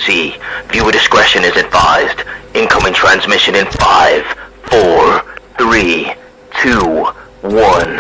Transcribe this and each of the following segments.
OC. Viewer discretion is advised. Incoming transmission in 5, 4, 3, 2, 1.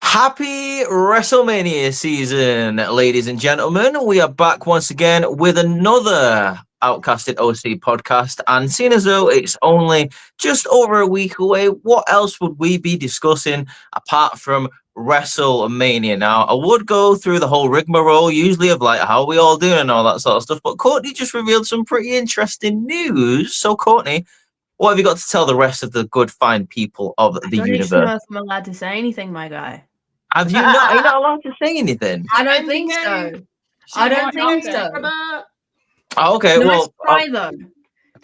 Happy WrestleMania season, ladies and gentlemen. We are back once again with another Outcasted OC podcast. And seeing as though it's only just over a week away, what else would we be discussing apart from WrestleMania? Now, I would go through the whole rigmarole, usually of like how we all doing and all that sort of stuff. But Courtney just revealed some pretty interesting news. So, Courtney, what have you got to tell the rest of the good, fine people of the universe? I don't know if I'm allowed to say anything, my guy. Have you not? Are you not allowed to say anything? I don't think so. I don't think so. Oh, okay, Nice well, try, though.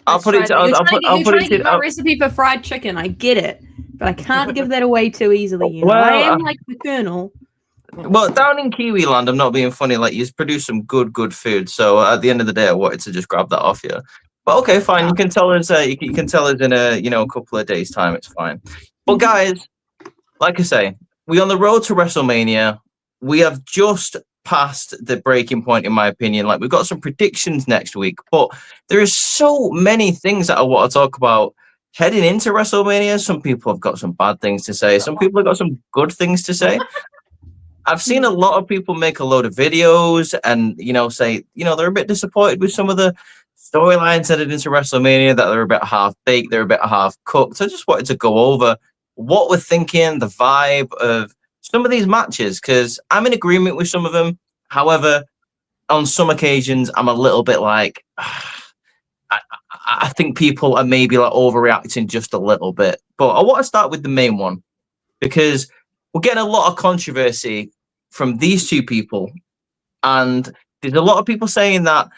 I'll put it. I'll put You're trying to it. get my recipe for fried chicken. I get it, but I can't give that away too easily. You know? Well, I am like the Colonel. Well, down in Kiwi land, I'm not being funny. Like, you produce some good food. So at the end of the day, I wanted to just grab that off you. But okay, fine. You can tell us. You can tell us in a couple of days' time. It's fine. But guys, like I say, we're on the road to WrestleMania. We have just passed the breaking point, in my opinion. Like, we've got some predictions next week, but there is so many things that I want to talk about heading into WrestleMania. Some people have got some bad things to say. Some people have got some good things to say. I've seen a lot of people make a load of videos and, say, they're a bit disappointed with some of the storylines headed into WrestleMania, that they're a bit half-baked, they're a bit half-cooked. So I just wanted to go over what we're thinking, the vibe of some of these matches, because I'm in agreement with some of them. However, on some occasions, I'm a little bit like, I think people are maybe like overreacting just a little bit. But I want to start with the main one, because we're getting a lot of controversy from these two people. And there's a lot of people saying that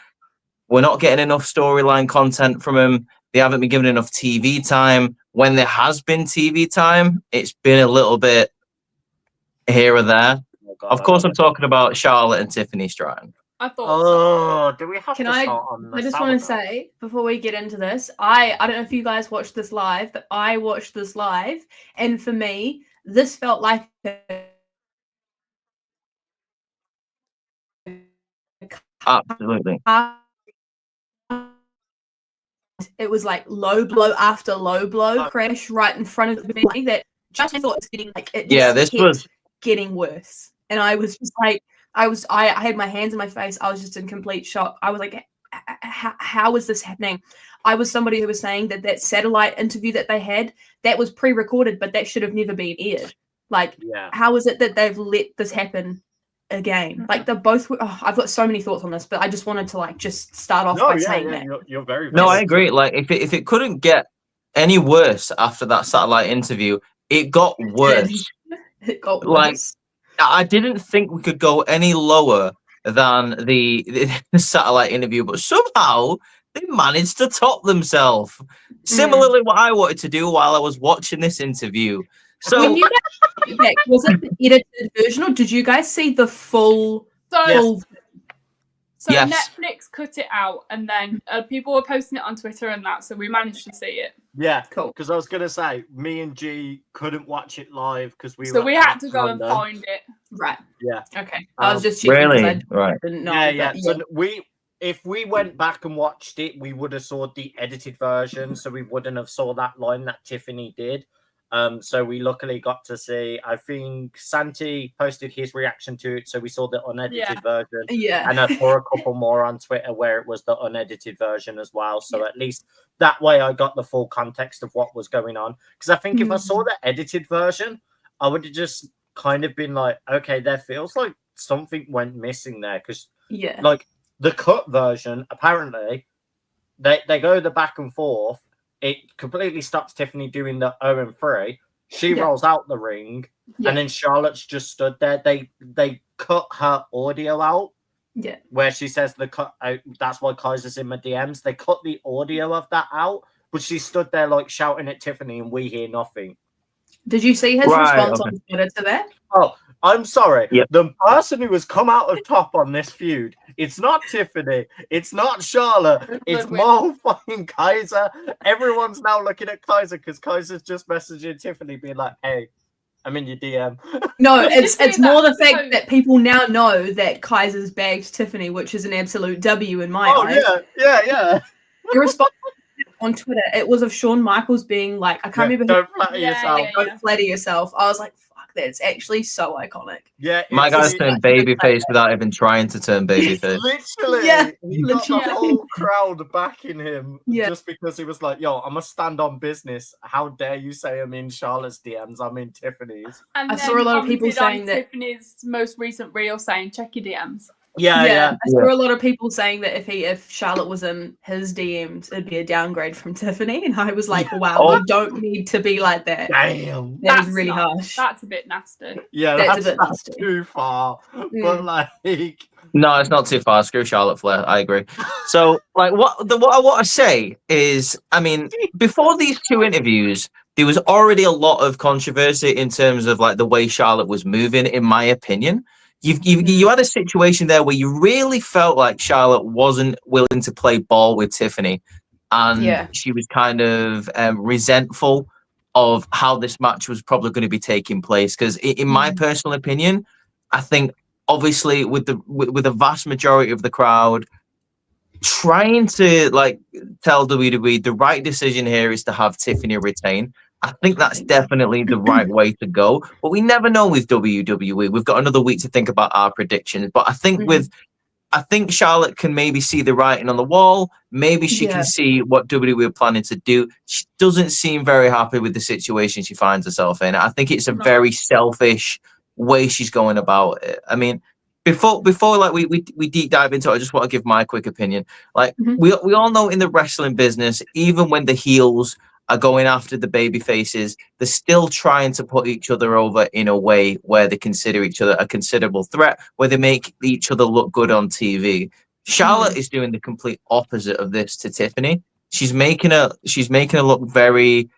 we're not getting enough storyline content from them. They haven't been given enough TV time. When there has been TV time, it's been a little bit here or there. Oh God, of course, I'm talking about Charlotte and Tiffany Stratton. I thought do we have Can to I? start on the I just want to say before we get into this, I don't know if you guys watched this live, but I watched this live, and for me, this felt like Absolutely. It was like low blow after low blow crash right in front of me that just I thought it was getting like it. Yeah, this was getting worse, and I was just like, I had my hands in my face. I was just in complete shock. I was like, how is this happening? I was somebody who was saying that satellite interview that they had, that was pre-recorded, but that should have never been aired. Like, how is it that they've let this happen again? Like, they're both. I've got so many thoughts on this, but I just wanted to just start off by saying that. You're very. No, I agree. Like, if it couldn't get any worse after that satellite interview, it got worse. It got worse. Like, I didn't think we could go any lower than the satellite interview, but somehow they managed to top themselves. Similarly, what I wanted to do while I was watching this interview. So, when you guys, was it the edited version, or did you guys see the full? So yes. Netflix cut it out, and then people were posting it on Twitter and that, so we managed to see it. Yeah, cool. Because I was gonna say, me and G couldn't watch it live because we had to go and find it. Right. Yeah. Okay. I was just checking really I right. didn't know. Yeah. So if we went back and watched it, we would have saw the edited version, so we wouldn't have saw that line that Tiffany did. So we luckily got to see, I think Santi posted his reaction to it, so we saw the unedited version. Yeah. And I saw a couple more on Twitter where it was the unedited version as well. So at least that way I got the full context of what was going on. Because I think if I saw the edited version, I would have just kind of been like, okay, there feels like something went missing there. Because like the cut version, apparently, they go the back and forth. It completely stops Tiffany doing the 0-3. She rolls out the ring, and then Charlotte's just stood there. They cut her audio out, where she says the cut out. That's why Kaiser's in my DMs. They cut the audio of that out, but she stood there like shouting at Tiffany, and we hear nothing. Did you see his response on Twitter to that? Oh, I'm sorry. Yep. The person who has come out of top on this feud, it's not Tiffany. It's not Charlotte. It's Mo fucking Kaiser. Everyone's now looking at Kaiser because Kaiser's just messaging Tiffany being like, hey, I'm in your DM. No, Did you it's say more the that? fact So- that people now know that Kaiser's bagged Tiffany, which is an absolute W in my Oh eyes. yeah. The response on Twitter, it was of Shawn Michaels being like, I can't remember who, Don't flatter Yeah, yourself. yeah, don't flatter yourself. I was like, fuck, that's actually so iconic. Yeah, My it's guy's the- turned babyface without even trying to turn babyface. Literally, Yeah, he got the literally. whole crowd backing him Yeah. just because he was like, "Yo, I'm gonna stand on business. How dare you say I'm in Charlotte's DMs? I'm in Tiffany's." And I then saw a lot of people commented on saying that- Tiffany's most recent reel saying, check your DMs. Yeah. I saw a lot of people saying that if Charlotte was in his DMs, it'd be a downgrade from Tiffany, and I was like, wow, Oh. you don't need to be like that. Damn. That is That's really not- harsh. That's a bit nasty. Yeah, That's a that's bit nasty. too far. But Mm. like, No, it's not too far. Screw Charlotte Flair. I agree. So, like, what I want to say is, I mean, before these two interviews, there was already a lot of controversy in terms of like the way Charlotte was moving. In my opinion, you had a situation there where you really felt like Charlotte wasn't willing to play ball with Tiffany, and Yeah. she was kind of resentful of how this match was probably going to be taking place. Because, in my personal opinion, I think, obviously, with the vast majority of the crowd trying to like tell WWE the right decision here is to have Tiffany retain. I think that's definitely the right way to go. But we never know with WWE. We've got another week to think about our predictions. But I think I think Charlotte can maybe see the writing on the wall. Maybe she Yeah. can see what WWE are planning to do. She doesn't seem very happy with the situation she finds herself in. I think it's a No. very selfish way she's going about it. I mean, before like we deep dive into it, I just want to give my quick opinion. Like we all know in the wrestling business, even when the heels are going after the baby faces, they're still trying to put each other over in a way where they consider each other a considerable threat, where they make each other look good on TV. Charlotte is doing the complete opposite of this to Tiffany. She's making her look very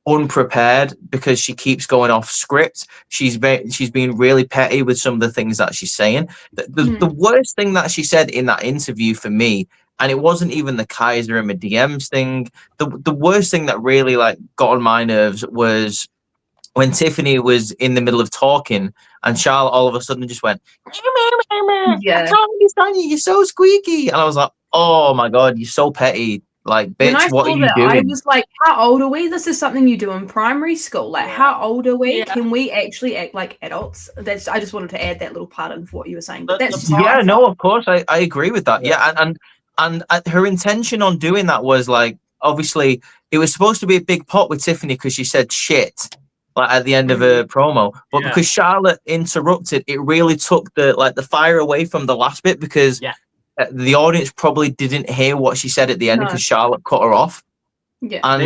unprepared because she keeps going off script. She's being really petty with some of the things that she's saying. The worst thing that she said in that interview for me, and it wasn't even the Kaiser and my DMs thing. The worst thing that really like got on my nerves was when Tiffany was in the middle of talking and Charlotte all of a sudden just went, Yeah. I can't understand you, you're so squeaky. And I was like, oh my God, you're so petty. Like, When I bitch, what saw are you that, doing? I was like, how old are we? This is something you do in primary school. Like, how old are we? Yeah. Can we actually act like adults? I just wanted to add that little part in for what you were saying. But The- that's the just how I Yeah, no, felt. of course, I agree with that. Yeah, and her intention on doing that was like, obviously, it was supposed to be a big pot with Tiffany because she said shit like at the end of a promo, but Yeah. because Charlotte interrupted, it really took the fire away from the last bit because the audience probably didn't hear what she said at the end No. because Charlotte cut her off. Yeah. And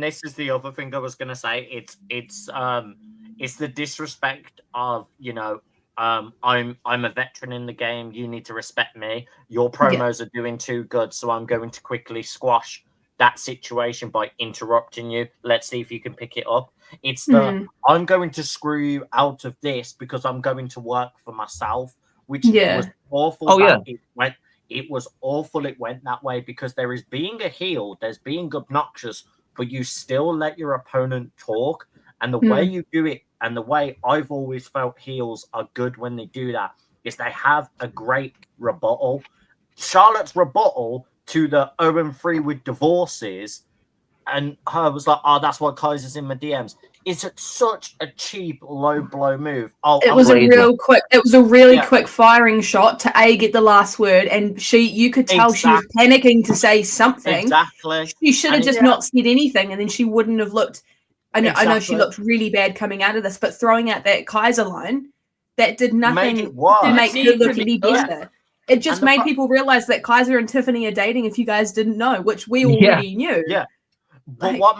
This is the other thing I was gonna say. It's the disrespect of, you know, I'm a veteran in the game. You need to respect me. Your promos are doing too good, so I'm going to quickly squash that situation by interrupting you. Let's see if you can pick it up. It's the I'm going to screw you out of this because I'm going to work for myself, which was awful. Oh, yeah. It was awful. It went that way because there is being a heel, there's being obnoxious, but you still let your opponent talk. And the way you do it, and the way I've always felt heels are good when they do that, is they have a great rebuttal. Charlotte's rebuttal to the 0-3 with divorces, and her was like, "Oh, that's why Kaiser's in my DMs." Is it such a cheap low blow move? Oh, It was a really quick firing shot to get the last word, and you could tell she was panicking to say something. Exactly. She should have just not said anything, and then she wouldn't have looked. I know she looked really bad coming out of this, but throwing out that Kaiser line, that did nothing to make her look any better. It just made people realize that Kaiser and Tiffany are dating if you guys didn't know, which we already knew. Yeah. But what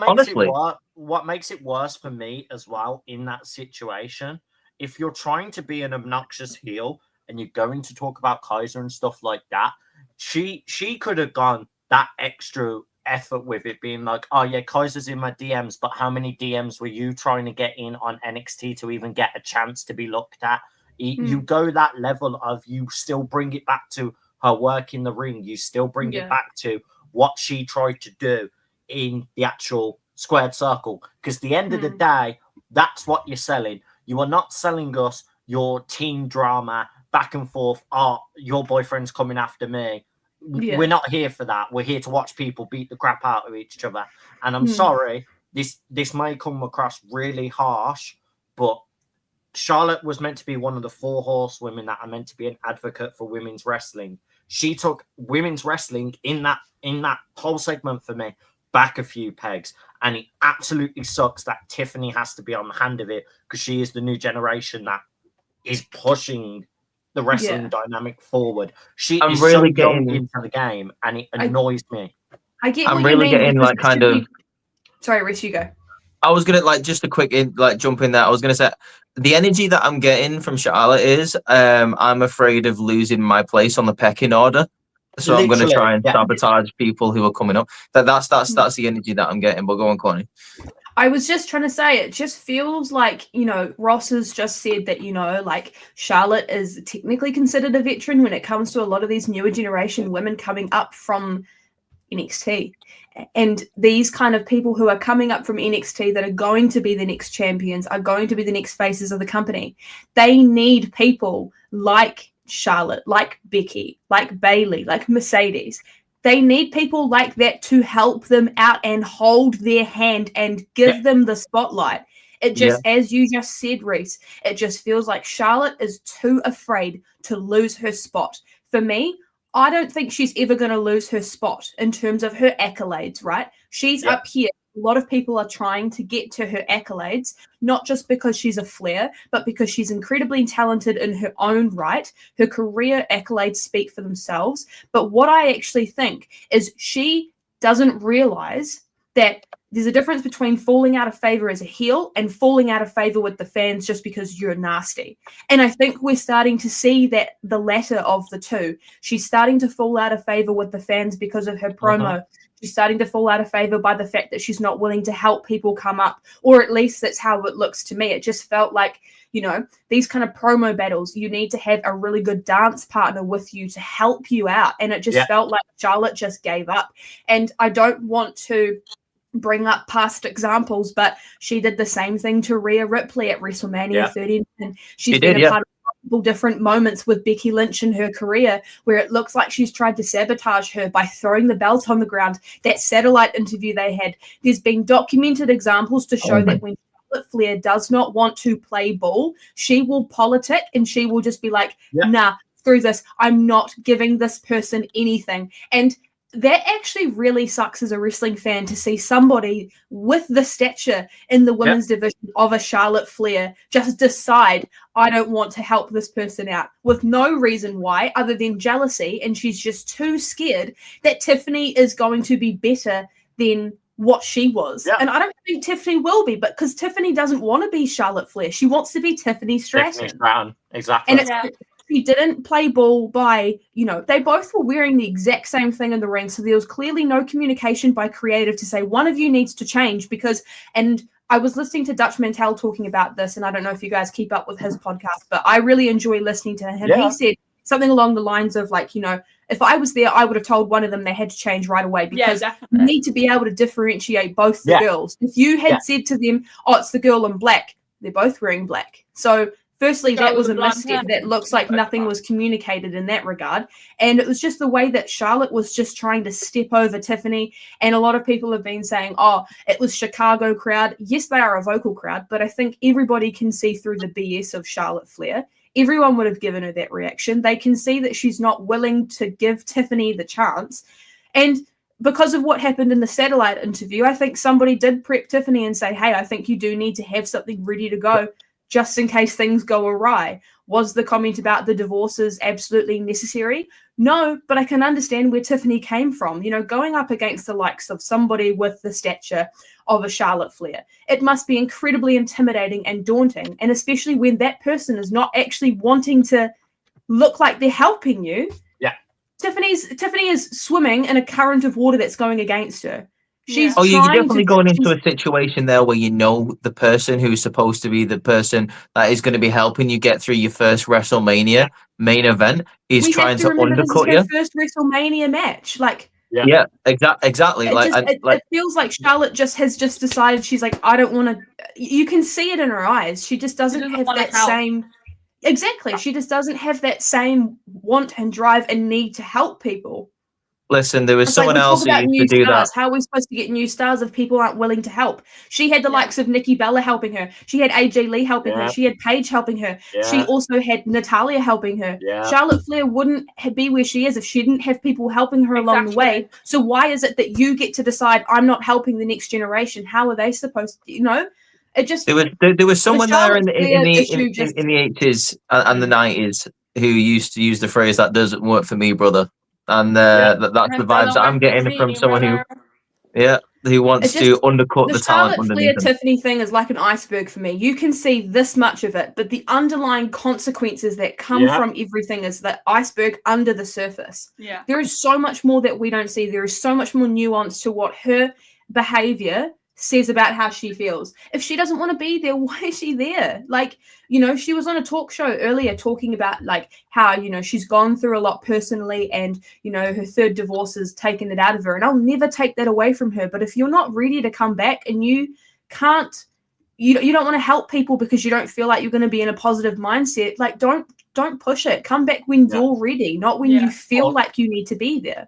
makes it worse for me as well in that situation, if you're trying to be an obnoxious heel and you're going to talk about Kaiser and stuff like that, she could have gone that extra effort with it, being like, "Oh yeah, Kaiser's in my DMs, but how many DMs were you trying to get in on NXT to even get a chance to be looked at?" You go that level of, you still bring it back to her work in the ring. You still bring it back to what she tried to do in the actual squared circle. Because at the end of the day, that's what you're selling. You are not selling us your teen drama back and forth. Oh, your boyfriend's coming after me. Yeah. We're not here for that. We're here to watch people beat the crap out of each other. And I'm sorry, this may come across really harsh, but Charlotte was meant to be one of the 4 horsewomen that are meant to be an advocate for women's wrestling. She took women's wrestling in that whole segment for me back a few pegs, and it absolutely sucks that Tiffany has to be on the hand of it because she is the new generation that is pushing the wrestling dynamic forward. She I'm is really so young getting- into the game, and it annoys me. I get I'm what really you mean, getting because like it kind should of. be- Sorry, Rhys, you go. I was gonna like just a quick jump in there. I was gonna say the energy that I'm getting from Charlotte is I'm afraid of losing my place on the pecking order. So I'm gonna Literally, try and yeah. sabotage people who are coming up. That's the energy that I'm getting. But go on, Connie. I was just trying to say, it just feels like, Ross has just said that, like Charlotte is technically considered a veteran when it comes to a lot of these newer generation women coming up from NXT. And these kind of people who are coming up from NXT that are going to be the next champions, are going to be the next faces of the company. They need people like Charlotte, like Becky, like Bayley, like Mercedes. They need people like that to help them out and hold their hand and give them the spotlight. It just, as you just said, Rhys, it just feels like Charlotte is too afraid to lose her spot. For me, I don't think she's ever going to lose her spot in terms of her accolades, right? She's up here. A lot of people are trying to get to her accolades, not just because she's a Flair, but because she's incredibly talented in her own right. Her career accolades speak for themselves. But what I actually think is she doesn't realize that there's a difference between falling out of favor as a heel and falling out of favor with the fans just because you're nasty. And I think we're starting to see that the latter of the two. She's starting to fall out of favor with the fans because of her promo. She's starting to fall out of favor by the fact that she's not willing to help people come up, or at least that's how it looks to me. It just felt like, these kind of promo battles, you need to have a really good dance partner with you to help you out. And it just felt like Charlotte just gave up. And I don't want to bring up past examples, but she did the same thing to Rhea Ripley at WrestleMania 30, and she's been a part of multiple different moments with Becky Lynch in her career where it looks like she's tried to sabotage her by throwing the belt on the ground. That satellite interview they had, there's been documented examples to show that when Charlotte Flair does not want to play ball, she will politic and she will just be like, nah, screw this, I'm not giving this person anything. And that actually really sucks as a wrestling fan to see somebody with the stature in the women's division of a Charlotte Flair just decide, I don't want to help this person out with no reason why other than jealousy. And she's just too scared that Tiffany is going to be better than what she was. And I don't think Tiffany will be, but because Tiffany doesn't want to be Charlotte Flair. She wants to be Tiffany Stratton. Tiffany Stratton, exactly. And it's she didn't play ball by, they both were wearing the exact same thing in the ring. So there was clearly no communication by creative to say one of you needs to change and I was listening to Dutch Mantel talking about this, and I don't know if you guys keep up with his podcast, but I really enjoy listening to him. He said something along the lines of like, if I was there, I would have told one of them they had to change right away because you need to be able to differentiate both the girls. If you had said to them, oh, it's the girl in black, they're both wearing black. So firstly, that was a misstep. That looks like nothing was communicated in that regard. And it was just the way that Charlotte was just trying to step over Tiffany. And a lot of people have been saying, oh, it was Chicago crowd. Yes, they are a vocal crowd, but I think everybody can see through the BS of Charlotte Flair. Everyone would have given her that reaction. They can see that she's not willing to give Tiffany the chance. And because of what happened in the satellite interview, I think somebody did prep Tiffany and say, hey, I think you do need to have something ready to go just in case things go awry. Was the comment about the divorces absolutely necessary? No, but I can understand where Tiffany came from. Going up against the likes of somebody with the stature of a Charlotte Flair, it must be incredibly intimidating and daunting, and especially when that person is not actually wanting to look like they're helping you. Tiffany is swimming in a current of water that's going against her. She's you're definitely going into a situation there where the person who's supposed to be the person that is going to be helping you get through your first WrestleMania main event is trying to undercut you. This is her first WrestleMania match. Yeah, exactly. It feels like Charlotte has decided she's like, I don't want to. You can see it in her eyes. She just doesn't have wanna that help. same. Exactly. She just doesn't have that same want and drive and need to help people. Listen, there was It's someone like we else talk who about used new to do stars. that. How are we supposed to get new stars if people aren't willing to help? She had the likes of Nikki Bella helping her. She had AJ Lee helping her. She had Paige helping her. She also had Natalia helping her. Charlotte Flair wouldn't be where she is if she didn't have people helping her along the way. So why is it that you get to decide I'm not helping the next generation? How are they supposed to, It just there was someone there in the just- 80s and the 90s who used to use the phrase "that doesn't work for me, brother," and that's the vibes that I'm getting from someone who wants to undercut the talent Charlotte underneath Flair them. Tiffany thing is like an iceberg for me. You can see this much of it, but the underlying consequences that come from everything is the iceberg under the surface. Yeah. There is so much more that we don't see. There is so much more nuance to what her behavior says about how she feels. If she doesn't want to be there, why is she there? Like, she was on a talk show earlier talking about like how, she's gone through a lot personally and, her third divorce has taken it out of her. And I'll never take that away from her. But if you're not ready to come back and you can't, you don't want to help people because you don't feel like you're going to be in a positive mindset, like don't push it. Come back when you're ready, not when you feel like you need to be there.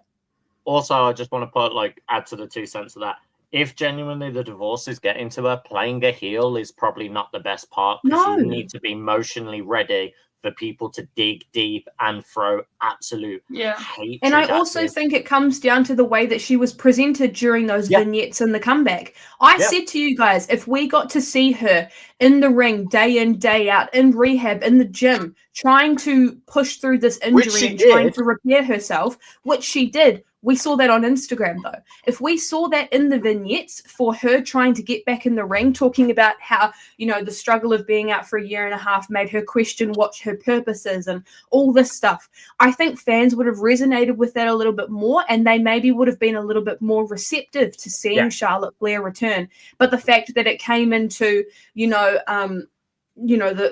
Also, I just want to add to the 2 cents of that. If genuinely the divorce is getting to her, playing a heel is probably not the best part. No. You need to be emotionally ready for people to dig deep and throw absolute hate. And I also think it comes down to the way that she was presented during those vignettes in the comeback. I said to you guys, if we got to see her in the ring day in, day out, in rehab, in the gym, trying to push through this injury and trying to repair herself, which she did. We saw that on Instagram, though. If we saw that in the vignettes for her trying to get back in the ring, talking about how, the struggle of being out for a year and a half made her question what her purpose is and all this stuff, I think fans would have resonated with that a little bit more and they maybe would have been a little bit more receptive to seeing Charlotte Flair return. But the fact that it came into, the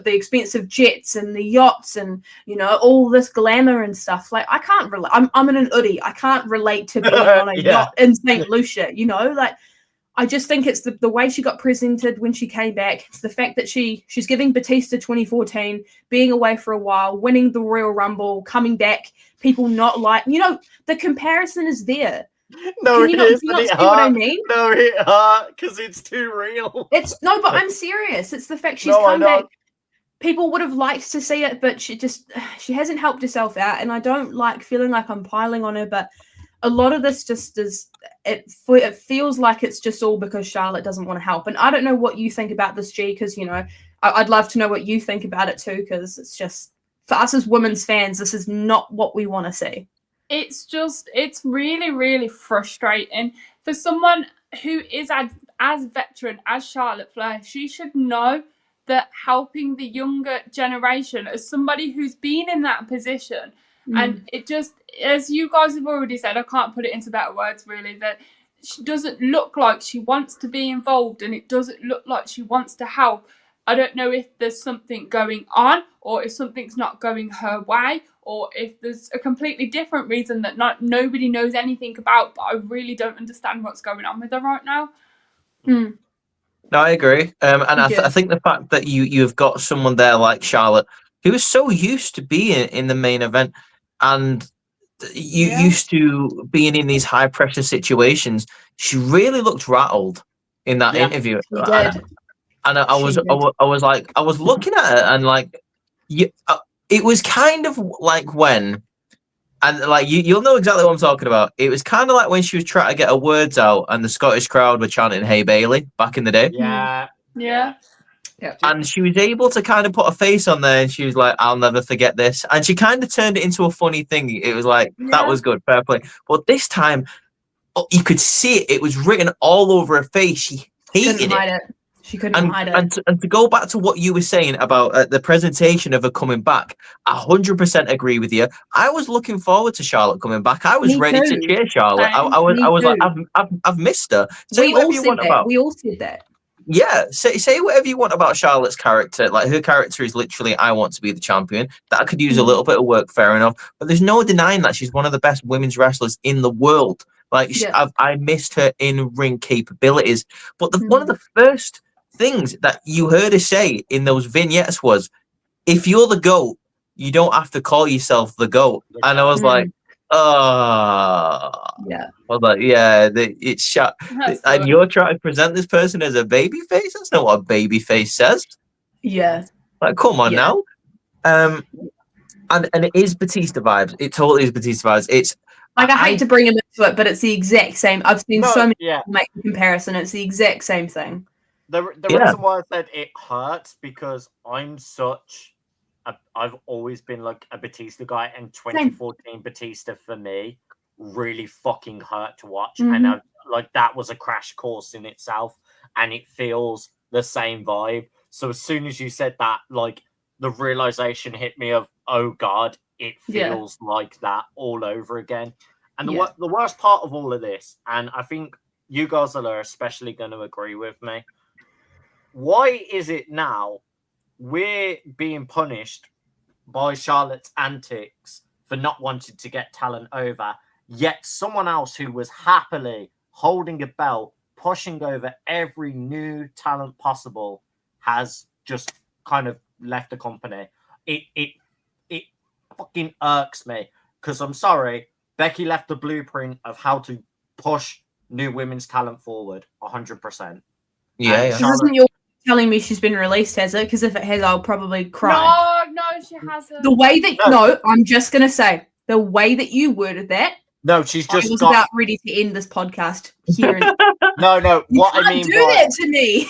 expensive jets and the yachts and all this glamour and stuff, like I can't relate. I'm in an hoodie. I can't relate to being on a yacht in St. Lucia. Like I just think it's the way she got presented when she came back. It's the fact that she's giving Batista 2014, being away for a while, winning the Royal Rumble, coming back, people not like the comparison is there. No, Can you not see what I mean? No, it hurt because it's too real. But I'm serious. It's the fact she's come back. People would have liked to see it, but she hasn't helped herself out. And I don't like feeling like I'm piling on her, but a lot of this just is, it feels like it's just all because Charlotte doesn't want to help. And I don't know what you think about this, G, because, I'd love to know what you think about it too, because it's just, for us as women's fans, this is not what we want to see. It's really, really frustrating for someone who is as veteran as Charlotte Flair. She should know that helping the younger generation, as somebody who's been in that position, and it just, as you guys have already said, I can't put it into better words really, that she doesn't look like she wants to be involved and it doesn't look like she wants to help. I don't know if there's something going on or if something's not going her way or if there's a completely different reason that nobody knows anything about, but I really don't understand what's going on with her right now. No, I agree. I think the fact that you've got someone there like Charlotte who is so used to being in the main event and used to being in these high pressure situations, she really looked rattled in that interview. She did. And I was looking at her and like, it was kind of like when, and like you'll know exactly what I'm talking about. It was kind of like when she was trying to get her words out and the Scottish crowd were chanting "Hey Bailey" back in the day. Yeah. And she was able to kind of put a face on there and she was like, "I'll never forget this." And she kind of turned it into a funny thing. It was like, that was good, fair play. But this time, you could see it. It was written all over her face. She hated it. She couldn't hide it. And to go back to what you were saying about the presentation of her coming back, 100% agree with you. I was looking forward to Charlotte coming back. I was ready to cheer Charlotte. I was like, I've missed her. We all said that. Yeah, say whatever you want about Charlotte's character. Like her character is literally, I want to be the champion. That could use a little bit of work, fair enough. But there's no denying that she's one of the best women's wrestlers in the world. Like Yeah. I missed her in ring capabilities. But one of the first things that you heard her say in those vignettes was, "If you're the GOAT, you don't have to call yourself the GOAT." And I was like, oh. Yeah. I was like, yeah, it's shot. That's And good. you're trying to present this person as a baby face? That's not what a baby face says. Yeah. Like, come on Yeah. now. And it is Batista vibes. It totally is Batista vibes. It's Like, I hate to bring him into it, but it's the exact same. I've seen so many people make the comparison. It's the exact same thing. The reason why I said it hurts because I've always been like a Batista guy, and 2014 Batista for me really fucking hurt to watch, and like that was a crash course in itself, and it feels the same vibe. So as soon as you said that, like the realization hit me of, oh god, it feels like that all over again. And the worst part of all of this, and I think you guys are especially going to agree with me, why is it now we're being punished by Charlotte's antics for not wanting to get talent over, yet someone else who was happily holding a belt, pushing over every new talent possible, has just kind of left the company? It fucking irks me, because I'm sorry, Becky left the blueprint of how to push new women's talent forward 100%. Yeah. Isn't your telling me she's been released, has it? Because if it has, I'll probably cry. No, she hasn't. The way that I'm just gonna say the way that you worded that. No, she's just I was about ready to end this podcast here. No. What I mean, do that to me.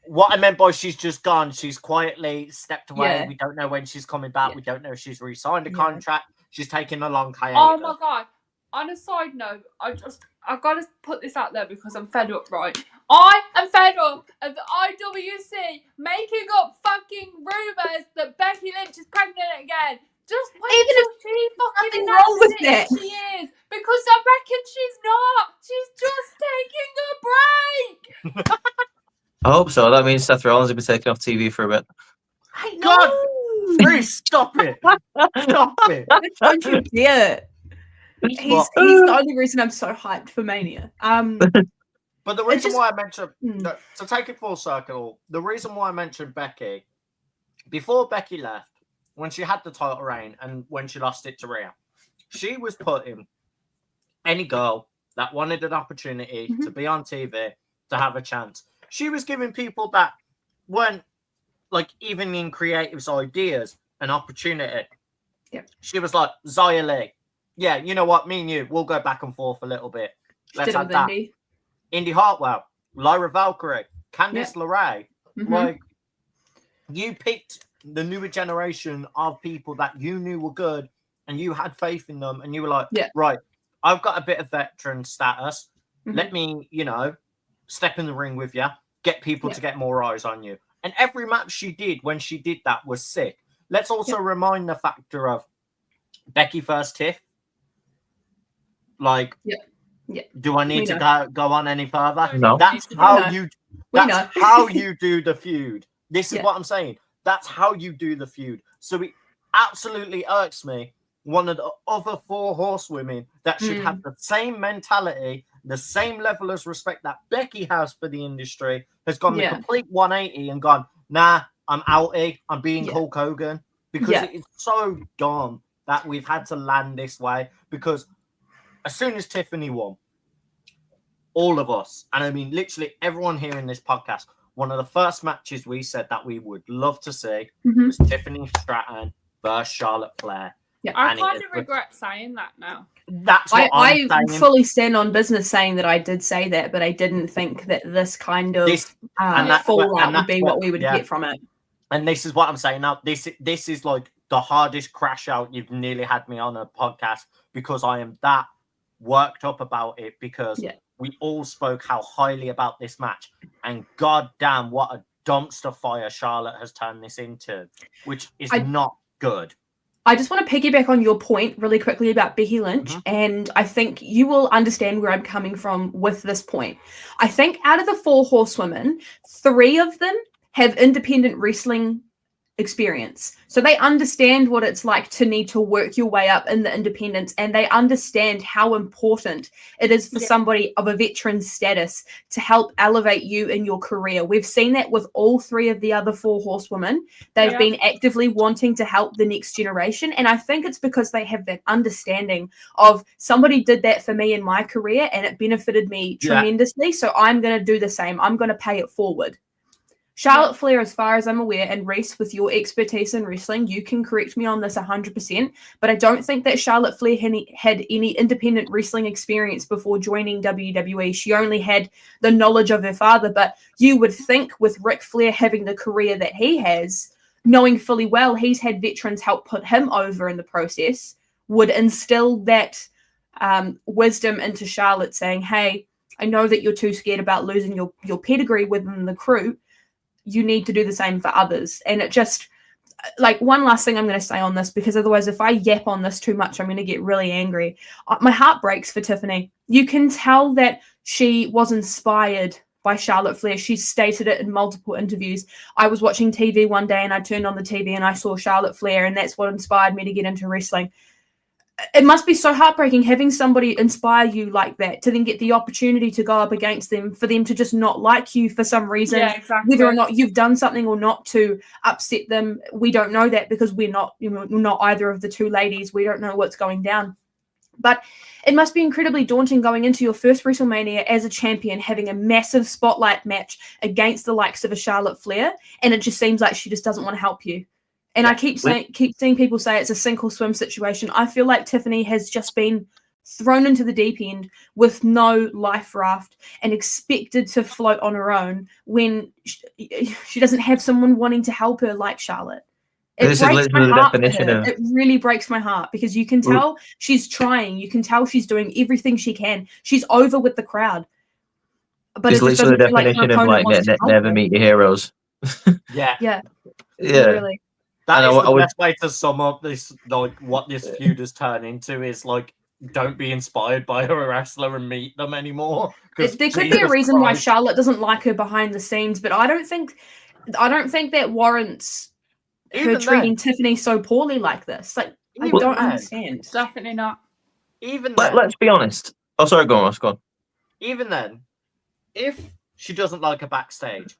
What I meant by she's just gone. She's quietly stepped away. Yeah. We don't know when she's coming back. We don't know if she's re-signed a contract. She's taking a long hiatus. Oh my god. On a side note, I've got to put this out there because I'm fed up, right? I am fed up of the IWC making up fucking rumours that Becky Lynch is pregnant again. Just wait till she fucking announces it if she is. Because I reckon she's not. She's just taking a break. I hope so. That means Seth Rollins will be taken off TV for a bit. I know. God, please stop it. Stop it. Don't you dare. He's the only reason I'm so hyped for Mania. But the reason why I mentioned, to take it full circle, the reason why I mentioned Becky, before Becky left, when she had the title reign and when she lost it to Rhea, she was putting any girl that wanted an opportunity to be on TV, to have a chance. She was giving people that weren't, like, even in creative's ideas, an opportunity. Yep. She was like, Xia Li. Yeah, you know what? Me and you, we'll go back and forth a little bit. Let's have that. Indy Hartwell, Lyra Valkyrie, Candice LeRae. Like, you picked the newer generation of people that you knew were good, and you had faith in them, and you were like, right, I've got a bit of veteran status. Let me, step in the ring with you, get people to get more eyes on you. And every match she did when she did that was sick. Let's also remind the factor of Becky versus Tiff. Like, do I need to go on any further? No. That's how you do the feud. This is what I'm saying. That's how you do the feud. So it absolutely irks me. One of the other 4 horsewomen that should have the same mentality, the same level of respect that Becky has for the industry, has gone the complete 180 and gone, nah, I'm outie. I'm being Hulk Hogan. Because it's so dumb that we've had to land this way. Because as soon as Tiffany won, all of us, and I mean literally everyone here in this podcast, one of the first matches we said that we would love to see was Tiffany Stratton versus Charlotte Flair. Yeah, I kind of regret saying that now. That's what I'm saying. Fully stand on business saying that I did say that, but I didn't think that this kind of fallout would be what we would get from it. And this is what I'm saying now. This is like the hardest crash out you've nearly had me on a podcast, because I am that worked up about it, because we all spoke how highly about this match, and goddamn what a dumpster fire Charlotte has turned this into, which is not good. I just want to piggyback on your point really quickly about Becky Lynch, and I think you will understand where I'm coming from with this point. I think out of the 4 horsewomen, 3 of them have independent wrestling experience. So they understand what it's like to need to work your way up in the independents, and they understand how important it is for somebody of a veteran status to help elevate you in your career. We've seen that with all 3 of the other 4 horsewomen. They've been actively wanting to help the next generation, and I think it's because they have that understanding of somebody did that for me in my career and it benefited me tremendously, so I'm going to do the same. I'm going to pay it forward. Charlotte Flair, as far as I'm aware, and Reese, with your expertise in wrestling, you can correct me on this 100%, but I don't think that Charlotte Flair had any independent wrestling experience before joining WWE. She only had the knowledge of her father, but you would think with Ric Flair having the career that he has, knowing fully well he's had veterans help put him over in the process, would instill that wisdom into Charlotte, saying, hey, I know that you're too scared about losing your pedigree within the crew. You need to do the same for others. And it just, like, one last thing I'm going to say on this, because otherwise if I yap on this too much, I'm going to get really angry. My heart breaks for Tiffany. You can tell that she was inspired by Charlotte Flair. She stated it in multiple interviews. I was watching TV one day and I turned on the TV and I saw Charlotte Flair, and that's what inspired me to get into wrestling. It must be so heartbreaking having somebody inspire you like that, to then get the opportunity to go up against them, for them to just not like you for some reason, whether or not you've done something or not to upset them. We don't know that because we're not, we're not either of the 2 ladies. We don't know what's going down. But it must be incredibly daunting going into your first WrestleMania as a champion, having a massive spotlight match against the likes of a Charlotte Flair, and it just seems like she just doesn't want to help you. And I keep seeing people say it's a sink or swim situation. I feel like Tiffany has just been thrown into the deep end with no life raft and expected to float on her own when she doesn't have someone wanting to help her like Charlotte. It breaks my heart for her. It really breaks my heart, because you can tell she's trying. You can tell she's doing everything she can. She's over with the crowd. But it's literally the definition of like never meet your heroes. Yeah. Really. That is the best way to sum up this, like, what this feud has turned into is, like, don't be inspired by a wrestler and meet them anymore. There could be a reason why Charlotte doesn't like her behind the scenes, but I don't think that warrants her treating Tiffany so poorly like this. Like, I don't understand. Definitely not. Even then, let's be honest. Oh, sorry, go on. Even then, if she doesn't like her backstage,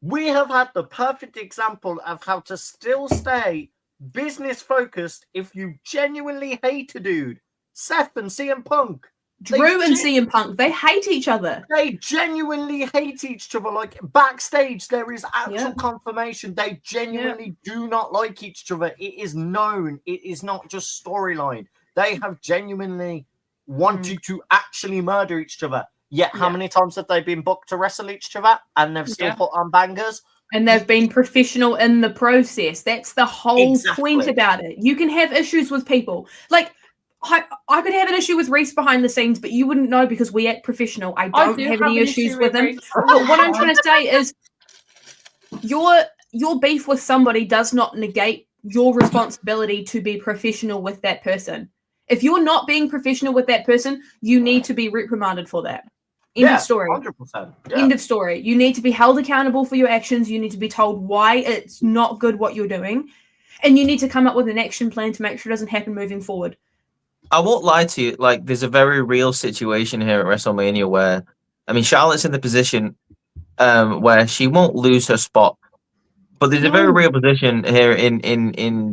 we have had the perfect example of how to still stay business focused if you genuinely hate a dude. Seth and CM Punk. Drew and CM Punk, they hate each other. They genuinely hate each other. Like, backstage, there is actual confirmation. They genuinely do not like each other. It is known. It is not just storyline. They have genuinely wanted to actually murder each other. Yet, how many times have they been booked to wrestle each other and they've still put on bangers? And they've been professional in the process. That's the whole point about it. You can have issues with people. Like, I could have an issue with Reese behind the scenes, but you wouldn't know because we act professional. I don't have any issues with him. But what I'm trying to say is your beef with somebody does not negate your responsibility to be professional with that person. If you're not being professional with that person, you need to be reprimanded for that. End of story. 100%. End of story. You need to be held accountable for your actions. You need to be told why it's not good what you're doing. And you need to come up with an action plan to make sure it doesn't happen moving forward. I won't lie to you. Like, there's a very real situation here at WrestleMania where, I mean, Charlotte's in the position where she won't lose her spot. But there's a very real position here in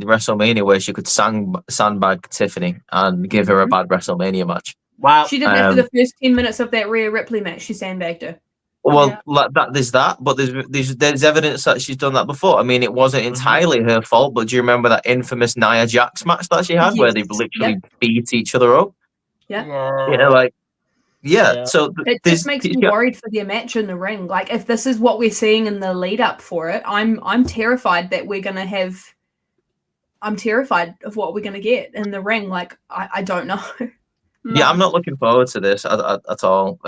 WrestleMania where she could sandbag Tiffany and give her a bad WrestleMania match. Wow. She did that for the first 10 minutes of that Rhea Ripley match. She sandbagged her. Well, like there's that, but there's evidence that she's done that before. I mean, it wasn't entirely her fault, but do you remember that infamous Nia Jax match that she had where they literally beat each other up? Yeah. So it just makes me worried for their match in the ring. Like, if this is what we're seeing in the lead up for it, I'm terrified that we're gonna have. I'm terrified of what we're gonna get in the ring. Like, I don't know. Yeah, I'm not looking forward to this at all.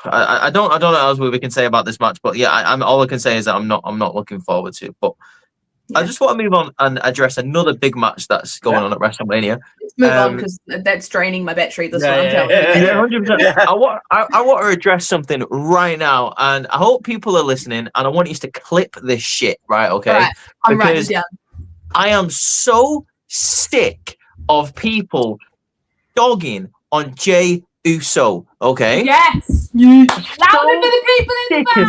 I don't know what else we can say about this match, but yeah, I'm all I can say is that I'm not looking forward to it. But I just want to move on and address another big match that's going on at WrestleMania. Let's move on because that's draining my battery. This one, I'm telling you. Yeah, 100%. I want to address something right now, and I hope people are listening. And I want you to clip this shit, right? Okay, Right. I'm writing because it down. I am so sick of people dogging on Jey Uso. Okay. Yes. Louder for the people in the back.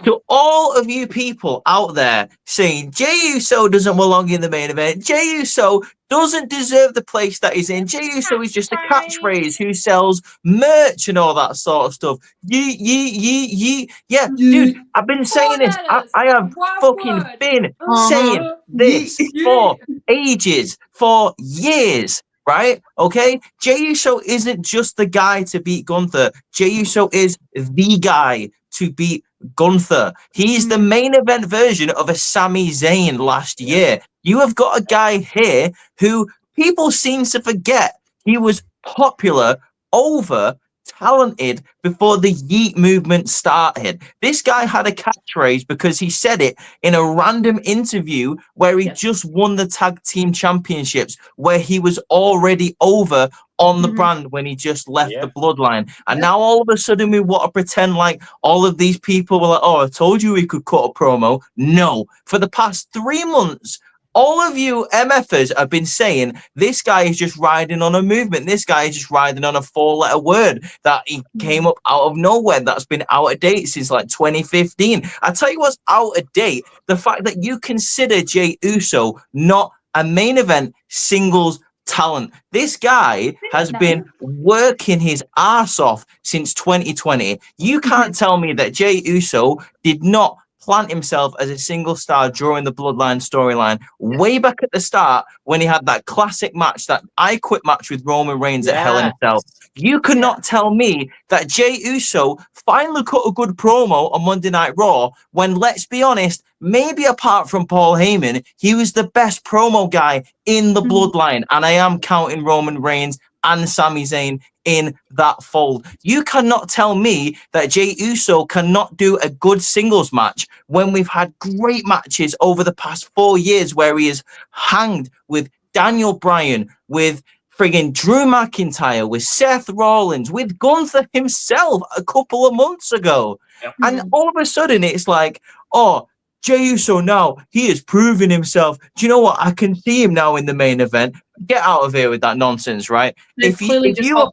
To all of you people out there saying Jey Uso doesn't belong in the main event, Jey Uso doesn't deserve the place that he's in. Jey Uso is just a catchphrase who sells merch and all that sort of stuff. Yeah, dude, I've been saying this. I have fucking been saying this for ages, for years. Right? Okay. Jey Uso isn't just the guy to beat Gunther. Jey Uso is the guy to beat Gunther. He's the main event version of a Sami Zayn last year. You have got a guy here who people seem to forget he was popular over talented before the Yeet movement started. This guy had a catchphrase because he said it in a random interview where he just won the tag team championships, where he was already over on the brand when he just left the bloodline. And now all of a sudden we want to pretend like all of these people were like, oh, I told you we could cut a promo. No, for the past 3 months, all of you MFers have been saying this guy is just riding on a movement. This guy is just riding on a 4-letter word that he came up out of nowhere that's been out of date since like 2015. I tell you what's out of date, the fact that you consider Jey Uso not a main event singles talent. This guy has been working his ass off since 2020. You can't tell me that Jey Uso did not plant himself as a single star during the Bloodline storyline way back at the start when he had that classic match, that I Quit match with Roman Reigns at Hell in a Cell. You could not tell me that Jey Uso finally cut a good promo on Monday Night Raw when, let's be honest, maybe apart from Paul Heyman, he was the best promo guy in the Bloodline. And I am counting Roman Reigns and Sami Zayn in that fold. You cannot tell me that Jey Uso cannot do a good singles match when we've had great matches over the past 4 years where he is hanged with Daniel Bryan, with friggin' Drew McIntyre, with Seth Rollins, with Gunther himself a couple of months ago. And all of a sudden it's like, oh, Jey Uso now, he has proven himself. Do you know what? I can see him now in the main event. Get out of here with that nonsense, right? If you are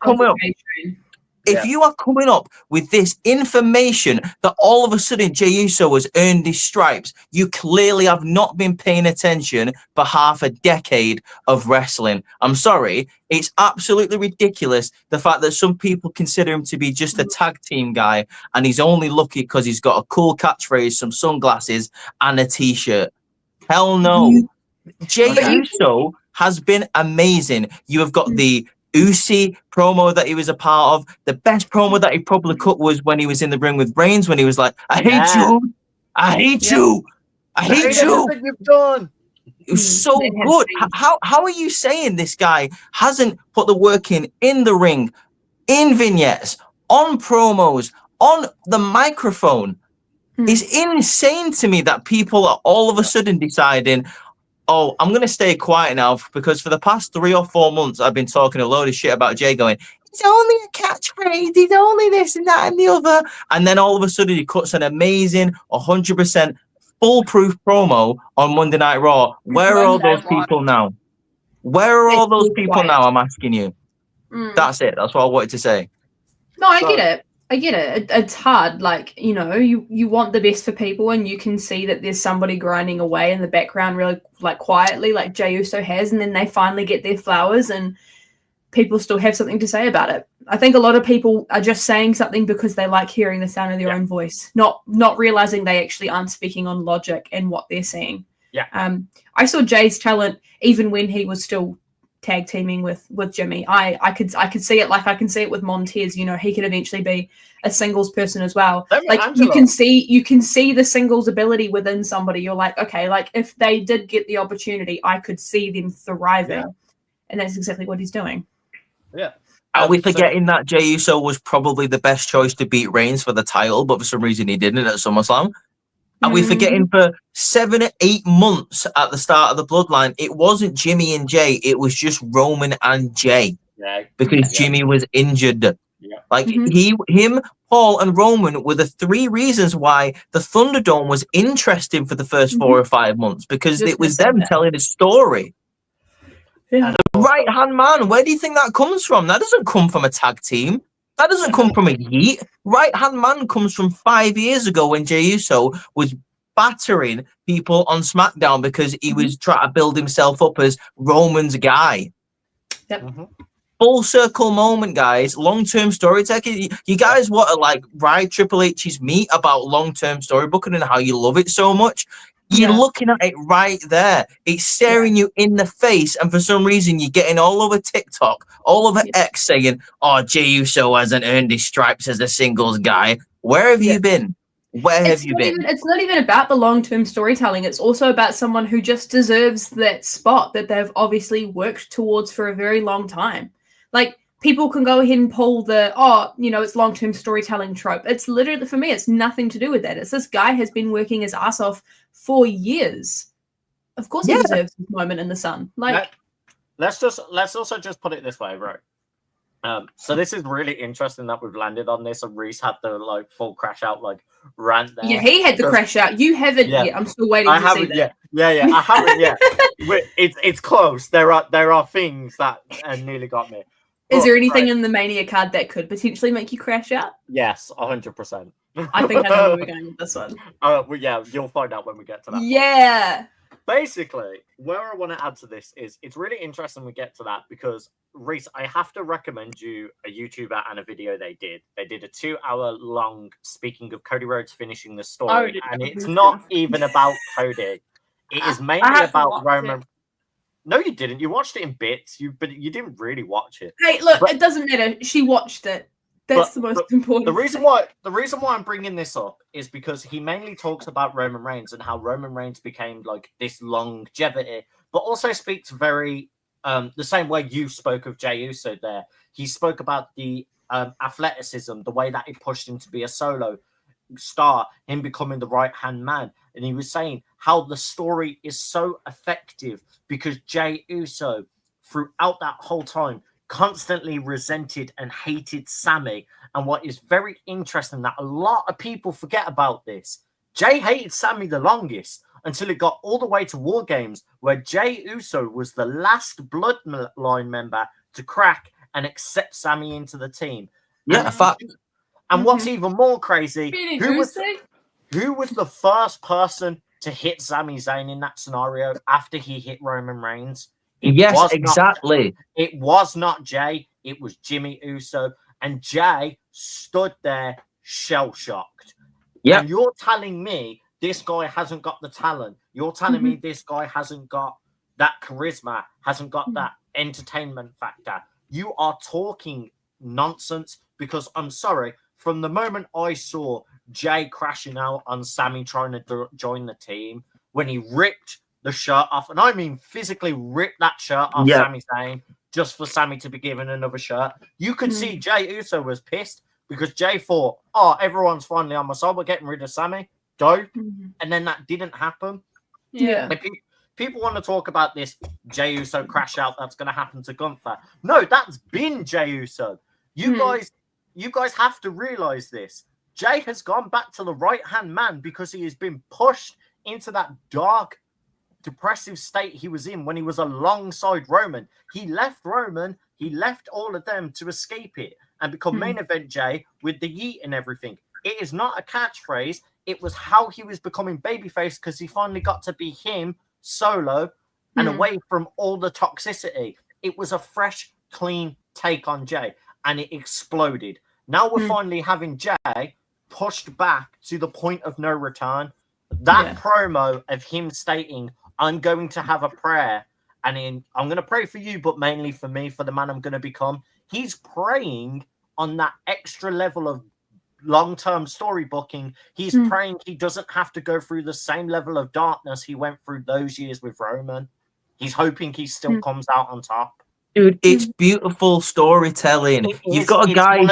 coming up with this information that all of a sudden Jey Uso has earned his stripes, you clearly have not been paying attention for half a decade of wrestling. I'm sorry. It's absolutely ridiculous, the fact that some people consider him to be just a tag team guy and he's only lucky because he's got a cool catchphrase, some sunglasses, and a t-shirt. Hell no. Jey Uso has been amazing. You have got the Uzi promo that he was a part of. The best promo that he probably cut was when he was in the ring with Reigns, when he was like, I hate you. I hate you. I hate you. You've done. It was so good. How are you saying this guy hasn't put the work in the ring, in vignettes, on promos, on the microphone? It's insane to me that people are all of a sudden deciding, oh, I'm going to stay quiet now because for the past 3 or 4 months, I've been talking a load of shit about Jey going, he's only a catchphrase, he's only this and that and the other. And then all of a sudden he cuts an amazing 100% foolproof promo on Monday Night Raw. Where are all those people now? Where are all those people now? I'm asking you. That's it. That's what I wanted to say. No, I get it. I get it. It's hard. Like, you know, you want the best for people and you can see that there's somebody grinding away in the background really like quietly like Jey Uso has, and then they finally get their flowers and people still have something to say about it. I think a lot of people are just saying something because they like hearing the sound of their own voice, not realizing they actually aren't speaking on logic and what they're saying. I saw Jay's talent even when he was still tag teaming with Jimmy. I could see it. Like I can see it with Montez. You know, he could eventually be a singles person as well. Like you can see the singles ability within somebody. You're like, okay, like if they did get the opportunity, I could see them thriving, and that's exactly what he's doing. Yeah. Are we forgetting that Jey Uso was probably the best choice to beat Reigns for the title, but for some reason he didn't at SummerSlam? Are we forgetting for 7 or 8 months at the start of the bloodline, it wasn't Jimmy and Jay, it was just Roman and Jay. Yeah. Because Jimmy was injured. Yeah. Like him, Paul, and Roman were the 3 reasons why the Thunderdome was interesting for the first 4 or 5 months, because Just it was missing them that. telling a story. Yeah. The right hand man, where do you think that comes from? That doesn't come from a tag team. That doesn't come from a yeet. Right hand man comes from 5 years ago when Jey Uso was battering people on SmackDown because he was trying to build himself up as Roman's guy. Yep. Full circle moment, guys. Long-term storytelling. You guys want to like ride Triple H's meat about long-term storybooking and how you love it so much. You're looking at it right there. It's staring you in the face, and for some reason, you're getting all over TikTok, all over X saying, "Oh, Jey Uso hasn't earned his stripes as a singles guy." Where have you been? Where have you been? It's not even about the long-term storytelling. It's also about someone who just deserves that spot that they've obviously worked towards for a very long time. Like, people can go ahead and pull the, it's long-term storytelling trope. It's literally, for me, it's nothing to do with that. It's this guy has been working his ass off for years. Of course he deserves his moment in the sun. Like, let's also just put it this way, right? So this is really interesting that we've landed on this, and Reese had the like full crash out like rant there. Yeah, he had the crash out. You haven't yet. I'm still waiting to see that. Yeah. I haven't yet. It's close. There are things that nearly got me. Is there anything in the Mania card that could potentially make you crash out? Yes, 100%. I think I know where we're going with this one. Well, yeah, you'll find out when we get to that. Yeah. Basically, where I want to add to this is it's really interesting we get to that because, Reese, I have to recommend you a YouTuber and a video they did. They did a 2-hour long speaking of Cody Rhodes finishing the story, and it's not even about Cody. It is mainly about Roman. No, you didn't. You watched it in bits, but you didn't really watch it. Hey, look, it doesn't matter. She watched it. That's the most important. The reason why I'm bringing this up is because he mainly talks about Roman Reigns and how Roman Reigns became like this longevity, but also speaks very the same way you spoke of Jey Uso there. He spoke about the athleticism, the way that it pushed him to be a solo star, him becoming the right-hand man. And he was saying how the story is so effective because Jey Uso, throughout that whole time, constantly resented and hated Sammy. And what is very interesting that a lot of people forget about this, Jey hated Sammy the longest until it got all the way to War Games, where Jey Uso was the last Bloodline member to crack and accept Sammy into the team. Yeah, fact. And what's even more crazy, who was the first person to hit Sami Zayn in that scenario after he hit Roman Reigns? Yes, exactly. It was not Jey. It was Jimmy Uso. And Jey stood there shell-shocked. Yeah. And you're telling me this guy hasn't got the talent. You're telling me this guy hasn't got that charisma, hasn't got that entertainment factor. You are talking nonsense because I'm sorry, from the moment I saw Jey crashing out on Sammy trying to join the team, when he ripped the shirt off, and I mean physically ripped that shirt off Sami Zayn just for Sammy to be given another shirt, you could see Jey Uso was pissed because Jey thought, oh, everyone's finally on my side, we're getting rid of Sammy. Dope. And then that didn't happen. Yeah. Like, people want to talk about this Jey Uso crash out that's going to happen to Gunther. No, that's been Jey Uso. You guys have to realize this. Jey has gone back to the right-hand man because he has been pushed into that dark, depressive state he was in when he was alongside Roman. He left Roman, he left all of them to escape it and become main event Jey with the yeet and everything. It is not a catchphrase. It was how he was becoming babyface because he finally got to be him solo and away from all the toxicity. It was a fresh, clean take on Jey and it exploded. Now we're finally having Jey pushed back to the point of no return. That promo of him stating, I'm going to have a prayer and I'm going to pray for you, but mainly for me, for the man I'm going to become. He's praying on that extra level of long-term storybooking. He's praying he doesn't have to go through the same level of darkness he went through those years with Roman. He's hoping he still comes out on top. Dude, it's beautiful storytelling. You've got a guy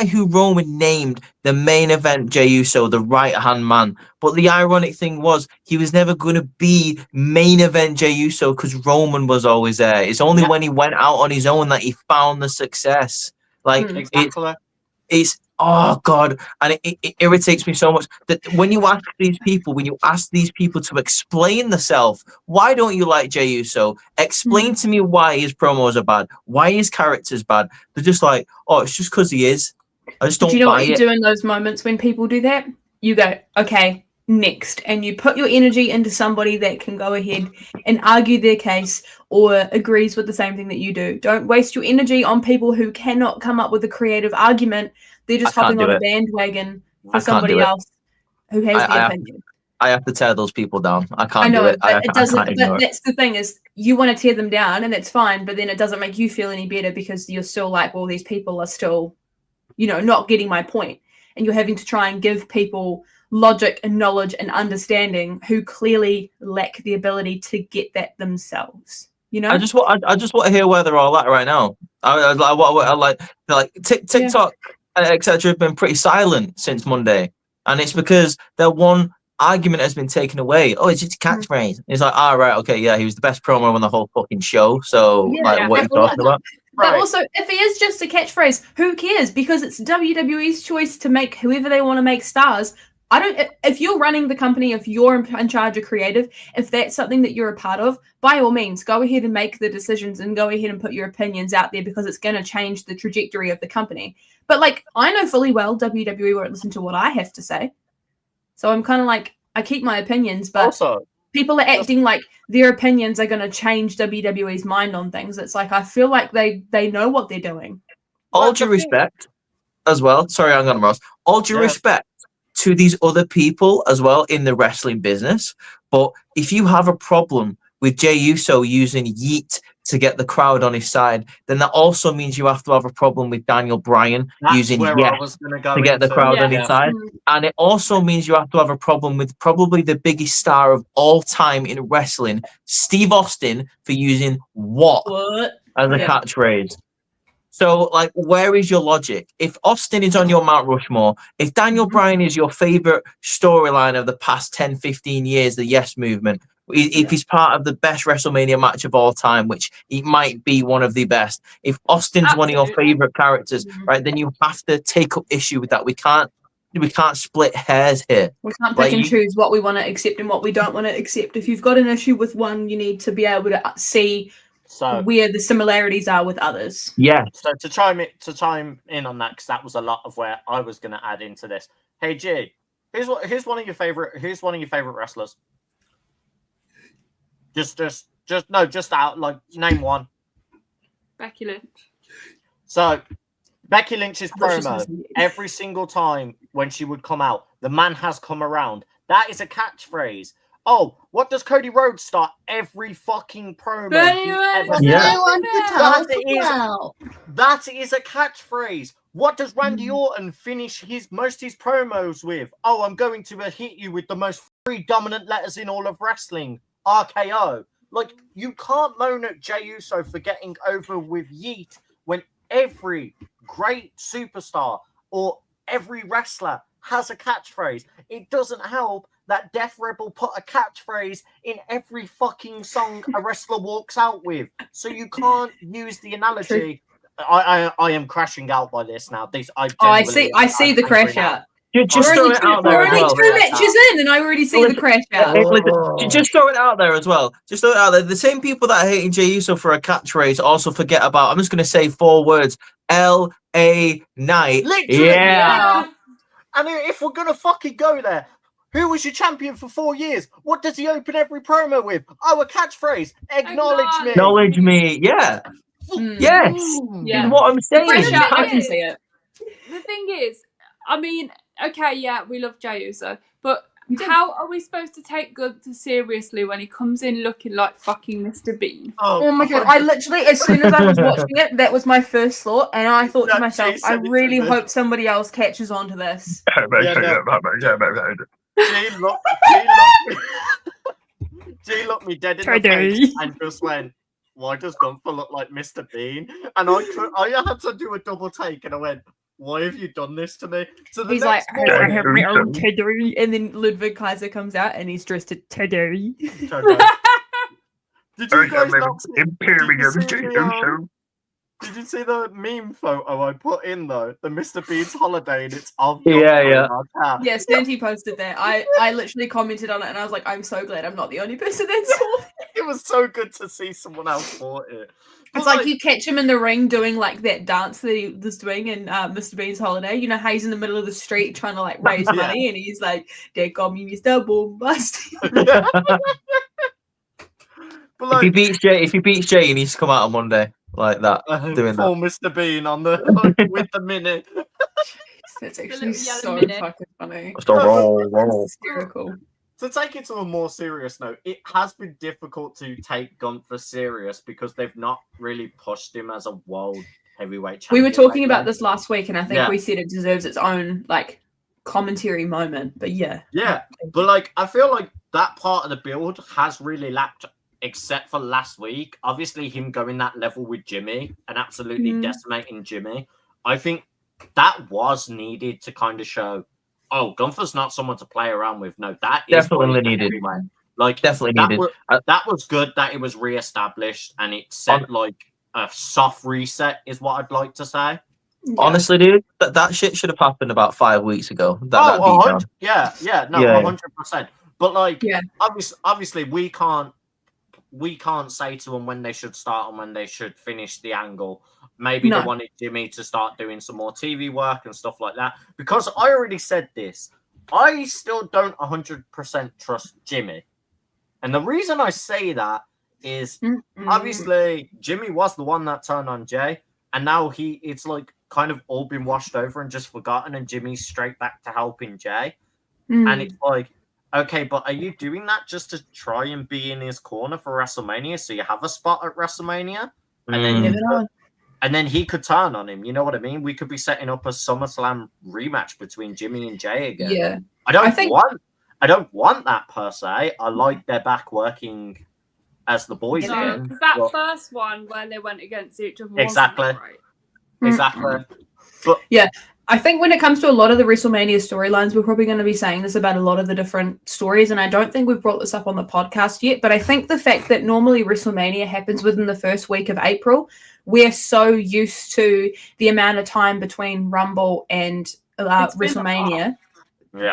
who Roman named the main event Jey Uso the right hand man. But the ironic thing was he was never going to be main event Jey Uso because Roman was always there. It's only when he went out on his own that he found the success. Like it's oh god, and it irritates me so much that when you ask these people to explain themselves, why don't you like Jey Uso? Explain to me why his promos are bad, why his character's bad. They're just like, oh, it's just because he is. I just don't. Do you know buy what you it. do in those moments when people do that? You go, okay, next, and you put your energy into somebody that can go ahead and argue their case or agrees with the same thing that you do. Don't waste your energy on people who cannot come up with a creative argument. They're just hopping on a bandwagon for somebody else who has the opinion. I have to tear those people down. I can't do it. But it doesn't. But that's the thing is, you want to tear them down, and that's fine. But then it doesn't make you feel any better because you're still like, well, these people are still, not getting my point, and you're having to try and give people logic and knowledge and understanding who clearly lack the ability to get that themselves. I just want to hear where they're all at right now. I like TikTok, etc. have been pretty silent since Monday, and it's because their one argument has been taken away. Oh, it's just a catchphrase. It's like, right, okay, yeah, he was the best promo on the whole fucking show. So, what are you talking about? But also, if he is just a catchphrase, who cares? Because it's WWE's choice to make whoever they want to make stars. If you're running the company, if you're in charge of creative, if that's something that you're a part of, by all means, go ahead and make the decisions and go ahead and put your opinions out there because it's going to change the trajectory of the company. But I know fully well WWE won't listen to what I have to say. So I'm kind of like, I keep my opinions, but also, people are acting like their opinions are going to change WWE's mind on things. It's like, I feel like they know what they're doing. All due respect as well. Sorry, I'm going to Ross. All due respect to these other people as well in the wrestling business. But if you have a problem with Jey Uso using Yeet to get the crowd on his side, then that also means you have to have a problem with Daniel Bryan using Yes to get the crowd on his side. And it also means you have to have a problem with probably the biggest star of all time in wrestling, Steve Austin, for using what as a catchphrase. So, where is your logic? If Austin is on your Mount Rushmore, if Daniel Bryan is your favorite storyline of the past 10, 15 years, the Yes Movement, if he's part of the best WrestleMania match of all time, which he might be one of the best, if Austin's one of your favorite characters, right, then you have to take up issue with that. We can't split hairs here. We can't pick and choose what we want to accept and what we don't want to accept. If you've got an issue with one, you need to be able to see where the similarities are with others. Yeah. So to chime in on that, because that was a lot of where I was going to add into this. Hey G, who's one of your favorite wrestlers? Just out, name one. Becky Lynch. So Becky Lynch's promo every single time when she would come out, the man has come around. That is a catchphrase. Oh, what does Cody Rhodes start every fucking promo? That is a catchphrase. What does Randy Orton finish most of his promos with? Oh, I'm going to hit you with the most three dominant letters in all of wrestling. RKO. You can't moan at Jey Uso for getting over with Yeet when every great superstar or every wrestler has a catchphrase. It doesn't help that Death Rebel put a catchphrase in every fucking song a wrestler walks out with. So you can't use the analogy. I am crashing out by this now. I see the crash out. Just throw it out there as well. 2 matches in, and I already see the crash out. Just throw it out there as well. Just throw it out there. The same people that are hating Jey Uso for a catchphrase also forget about. I'm just going to say 4 words: L.A. Knight. Literally, yeah. I mean, if we're gonna fucking go there, who was your champion for 4 years? What does he open every promo with? Oh, a catchphrase. Acknowledge me. Acknowledge me. Yeah. Yes. Yeah. What I'm saying. I can see it. The thing is, I mean, okay, yeah, we love Jey Uso, but how are we supposed to take Gunther seriously when he comes in looking like fucking Mr. Bean? Oh my god! I literally, as soon as I was watching it, that was my first thought, and I thought to myself, I really hope somebody else catches on to this. G looked me dead in the face and just went, why does Gunther look like Mr. Bean? And I had to do a double take, and I went, why have you done this to me? So the He's like, next I morning, have my own Teddy. And then Ludwig Kaiser comes out and he's dressed as Teddy. Did you guys not see, did you see the meme photo I put in though? The Mr. Bean's holiday, and it's of Yeah, Santi posted that. I literally commented on it and I was like, I'm so glad I'm not the only person that saw it. It was so good to see someone else bought it. It's like you catch him in the ring doing like that dance that he was doing in Mr. Bean's Holiday. You know how he's in the middle of the street trying to like raise money and he's like, they call me Mr. Bombastic. But like, if he beats Jay, he needs to come out on Monday like that, doing poor that. Mr. Bean on the with the minute. That's actually little yellow so minute. fucking funny. Just a roll. Hysterical. To take it to a more serious note, it has been difficult to take Gunther serious because they've not really pushed him as a world heavyweight We champion. were talking lately. about this last week and I think we said it deserves its own like commentary moment. But yeah. Yeah, but like I feel like that part of the build has really lacked, except for last week. Obviously, him going that level with Jimmy and absolutely decimating Jimmy. I think that was needed to kind of show, oh, Gunther's not someone to play around with. No, that is Definitely needed. Like Definitely that needed. That was good that it was reestablished and it set like a soft reset, is what I'd like to say. Honestly, dude, that shit should have happened about 5 weeks ago. That beatdown. 100%. But like, Yeah. obviously, we can't say to them when they should start and when they should finish the angle. Maybe they wanted Jimmy to start doing some more TV work and stuff like that. Because I already said this, I still don't 100% trust Jimmy. And the reason I say that is obviously Jimmy was the one that turned on Jay, and now it's like kind of all been washed over and just forgotten, and Jimmy's straight back to helping Jay. And it's like, okay, but are you doing that just to try and be in his corner for WrestleMania so you have a spot at WrestleMania? And then he could turn on him. You know what I mean? We could be setting up a SummerSlam rematch between Jimmy and Jay again. Yeah. I don't want that per se. I like their back working as the boys again. Because that first one where they went against each other Exactly. wasn't right. Exactly. But yeah, I think when it comes to a lot of the WrestleMania storylines, we're probably going to be saying this about a lot of the different stories, and I don't think we've brought this up on the podcast yet, but I think the fact that normally WrestleMania happens within the first week of April, we're so used to the amount of time between Rumble and WrestleMania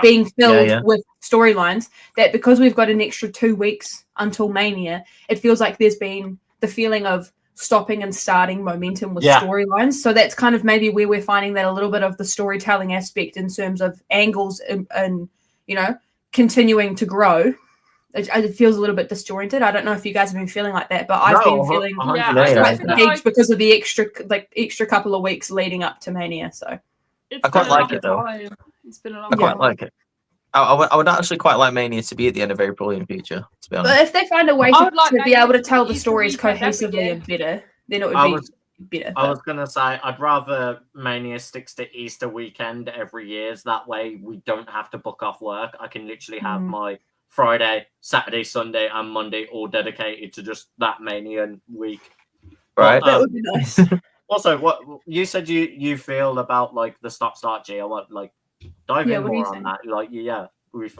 being filled with storylines that because we've got an extra 2 weeks until Mania, it feels like there's been the feeling of stopping and starting momentum with storylines. So that's kind of maybe where we're finding that a little bit of the storytelling aspect in terms of angles and you know, continuing to grow. It feels a little bit disjointed. I don't know if you guys have been feeling like that, but I've been feeling fatigued because of the extra couple of weeks leading up to Mania. So I quite like it though. It's been a long I quite like it. I would actually quite like Mania to be at the end of April in future, to be honest. But if they find a way to be able to tell the stories cohesively and better, then it would be better. I was going to say, I'd rather Mania sticks to Easter weekend every year. So that way we don't have to book off work. I can literally have my Friday, Saturday, Sunday, and Monday all dedicated to just that Mania week. Right. That would be nice. Also, what you said you feel about like the stop-start G, I want like dive in more on that. Like,